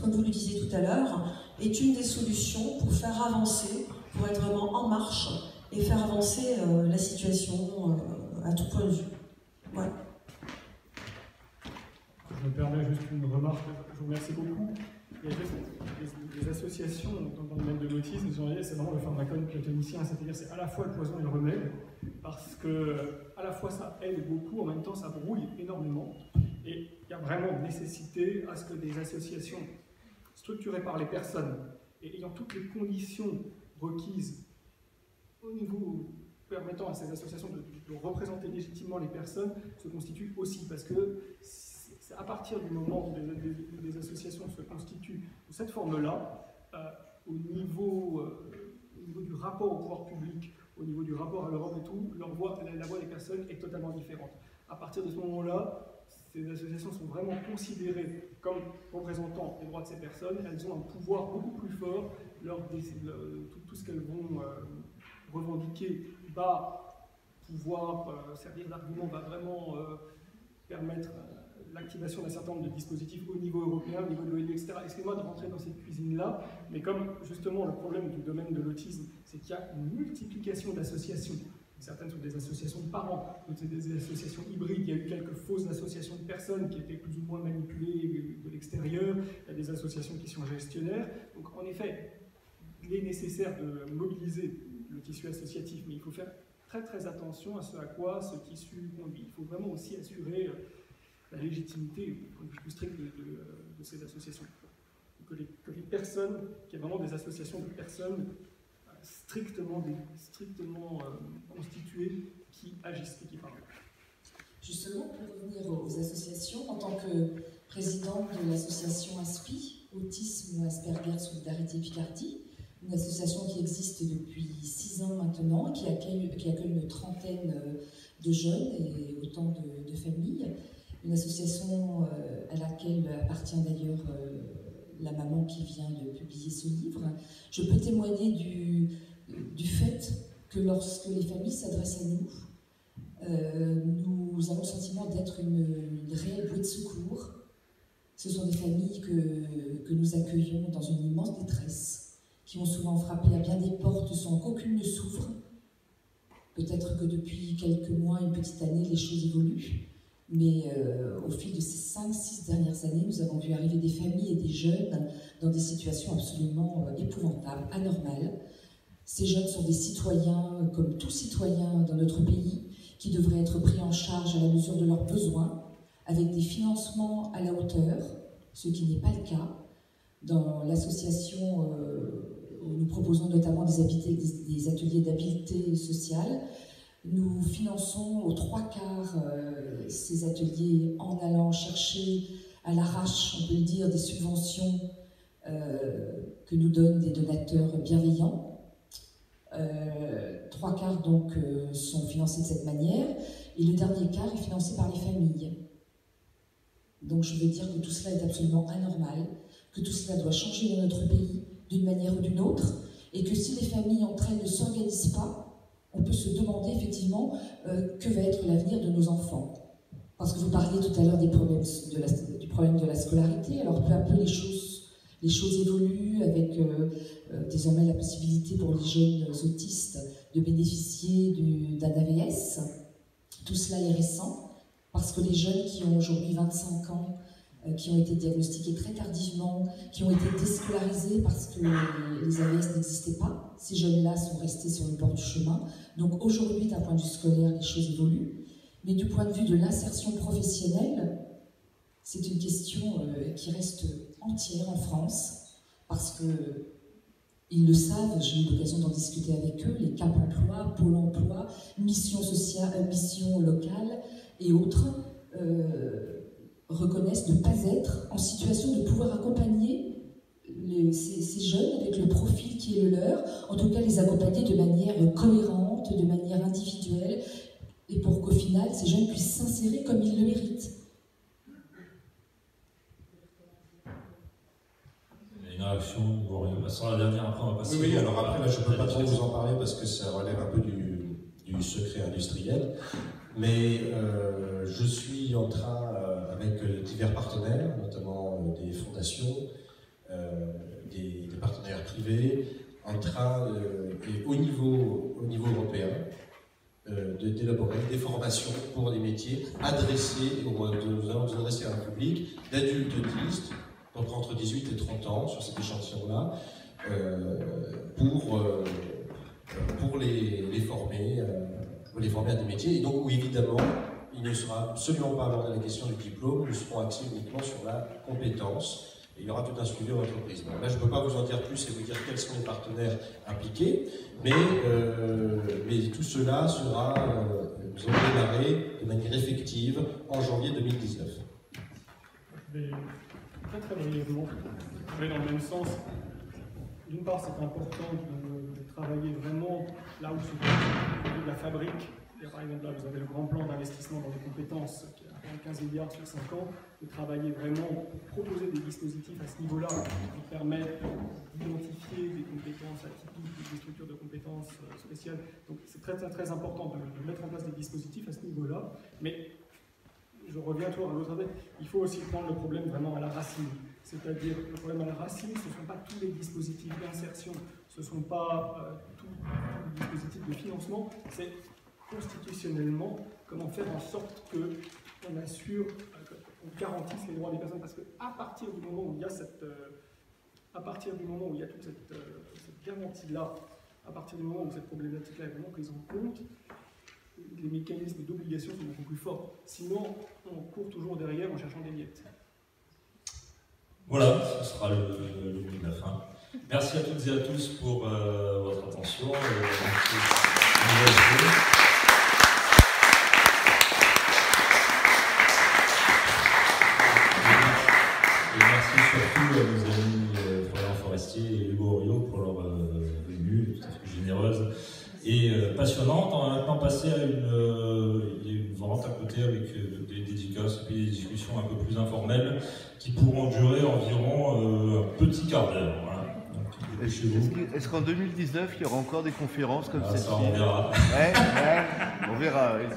comme vous le disiez tout à l'heure, est une des solutions pour faire avancer, pour être vraiment en marche et faire avancer la situation à tout point de vue. Ouais. Je me permets juste une remarque, je vous remercie beaucoup. il y a des associations dans le domaine de l'autisme, c'est vraiment le pharmacone platonicien, c'est-à-dire c'est à la fois le poison et le remède, parce que à la fois ça aide beaucoup, en même temps ça brouille énormément, et il y a vraiment nécessité à ce que des associations structurées par les personnes et ayant toutes les conditions requises au niveau permettant à ces associations de représenter légitimement les personnes se constituent aussi, parce que c'est à partir du moment où des associations se constituent de cette forme-là, au niveau du rapport au pouvoir public, au niveau du rapport à l'Europe et tout, la voix des personnes est totalement différente. À partir de ce moment-là, ces associations sont vraiment considérées comme représentant les droits de ces personnes, elles ont un pouvoir beaucoup plus fort, tout ce qu'elles vont revendiquer va pouvoir servir d'argument, va vraiment permettre l'activation d'un certain nombre de dispositifs au niveau européen, au niveau de l'ONU, etc. Excusez-moi de rentrer dans cette cuisine-là, mais comme justement le problème du domaine de l'autisme, c'est qu'il y a une multiplication d'associations. Certaines sont des associations de parents, d'autres c'est des associations hybrides. Il y a eu quelques fausses associations de personnes qui étaient plus ou moins manipulées de l'extérieur. Il y a des associations qui sont gestionnaires. Donc en effet, il est nécessaire de mobiliser le tissu associatif, mais il faut faire très très attention à ce à quoi ce tissu conduit. Il faut vraiment aussi assurer la légitimité, au point de vue plus strict de ces associations. Que les personnes, qu'il y ait vraiment des associations de personnes strictement constituées qui agissent et qui parlent. Justement, pour revenir aux associations, en tant que présidente de l'association ASPI, Autisme, Asperger, Solidarité Picardie, une association qui existe depuis 6 ans maintenant, qui accueille une trentaine de jeunes et autant de familles. Une association à laquelle appartient d'ailleurs la maman qui vient de publier ce livre. Je peux témoigner du fait que lorsque les familles s'adressent à nous, nous avons le sentiment d'être une réelle bouée de secours. Ce sont des familles que nous accueillons dans une immense détresse, qui ont souvent frappé à bien des portes sans qu'aucune ne s'ouvre. Peut-être que depuis quelques mois, une petite année, les choses évoluent. Mais au fil de ces 5-6 dernières années, nous avons vu arriver des familles et des jeunes dans des situations absolument épouvantables, anormales. Ces jeunes sont des citoyens, comme tout citoyen dans notre pays, qui devraient être pris en charge à la mesure de leurs besoins, avec des financements à la hauteur, ce qui n'est pas le cas. Dans l'association, nous proposons notamment des ateliers d'habileté sociale. Nous finançons aux 3/4 ces ateliers en allant chercher à l'arrache, on peut le dire, des subventions que nous donnent des donateurs bienveillants. 3/4 donc sont financés de cette manière, et le dernier quart est financé par les familles. Donc je veux dire que tout cela est absolument anormal, que tout cela doit changer dans notre pays d'une manière ou d'une autre, et que si les familles entre elles ne s'organisent pas, on peut se demander effectivement que va être l'avenir de nos enfants. Parce que vous parliez tout à l'heure du problème de la scolarité, alors peu à peu les choses évoluent avec désormais la possibilité pour les jeunes autistes de bénéficier d'un AVS. Tout cela est récent, parce que les jeunes qui ont aujourd'hui 25 ans, qui ont été diagnostiqués très tardivement, qui ont été déscolarisés parce que les AVS n'existaient pas. Ces jeunes-là sont restés sur le bord du chemin. Donc aujourd'hui, d'un point de vue scolaire, les choses évoluent. Mais du point de vue de l'insertion professionnelle, c'est une question qui reste entière en France, parce qu'ils le savent, j'ai eu l'occasion d'en discuter avec eux, les Cap Emploi, Pôle Emploi, Mission sociale, Mission locale et autres, reconnaissent ne pas être en situation de pouvoir accompagner ces jeunes avec le profil qui est le leur, en tout cas les accompagner de manière cohérente, de manière individuelle, et pour qu'au final ces jeunes puissent s'insérer comme ils le méritent. Une réaction, on sera la dernière, après on va passer. Oui, alors après là je ne peux pas trop vous en parler parce que ça relève un peu du secret industriel, mais je suis en train, avec divers partenaires, notamment des fondations, des partenaires privés, en train, et au niveau européen, d'élaborer des formations pour des métiers adressés, nous allons nous adresser à un public d'adultes autistes, donc entre 18 et 30 ans, sur cet échantillon-là, pour les former à des métiers, et donc où évidemment, il ne sera absolument pas abordé la question du diplôme, nous serons axés uniquement sur la compétence, et il y aura tout un suivi en entreprise. Bon, là, je ne peux pas vous en dire plus et vous dire quels sont les partenaires impliqués, mais tout cela sera, nous allons démarrer de manière effective en janvier 2019. Je vais très brièvement aller dans le même sens. D'une part, c'est important de travailler vraiment là où se trouve la fabrique. Par exemple, là, vous avez le grand plan d'investissement dans les compétences qui a 15 milliards sur 5 ans, de travailler vraiment pour proposer des dispositifs à ce niveau-là qui permettent d'identifier des compétences atypiques, des structures de compétences spéciales. Donc c'est très important de mettre en place des dispositifs à ce niveau-là. Mais je reviens toujours à l'autre aspect, il faut aussi prendre le problème vraiment à la racine. C'est-à-dire, le problème à la racine, ce ne sont pas tous les dispositifs d'insertion, ce ne sont pas tous les dispositifs de financement, c'est constitutionnellement comment faire en sorte qu'on assure, qu'on garantisse les droits des personnes. Parce qu'à partir du moment où il y a toute cette garantie-là, à partir du moment où cette problématique-là est vraiment prise en compte, les mécanismes d'obligation sont beaucoup plus forts. Sinon, on court toujours derrière en cherchant des miettes. Voilà, ce sera le mot de la fin. Merci à toutes et à tous pour votre attention. Et merci surtout à nos amis Florian Forestier et Hugo Oriot pour leur venue tout à fait généreuse et passionnante. On va maintenant passer à une vente à côté avec des dédicaces et des discussions un peu plus informelles qui pourront durer environ un petit quart d'heure. Voilà. Est-ce qu'en 2019, il y aura encore des conférences comme celle-ci? Ça, on verra. Ouais, on verra. Oui.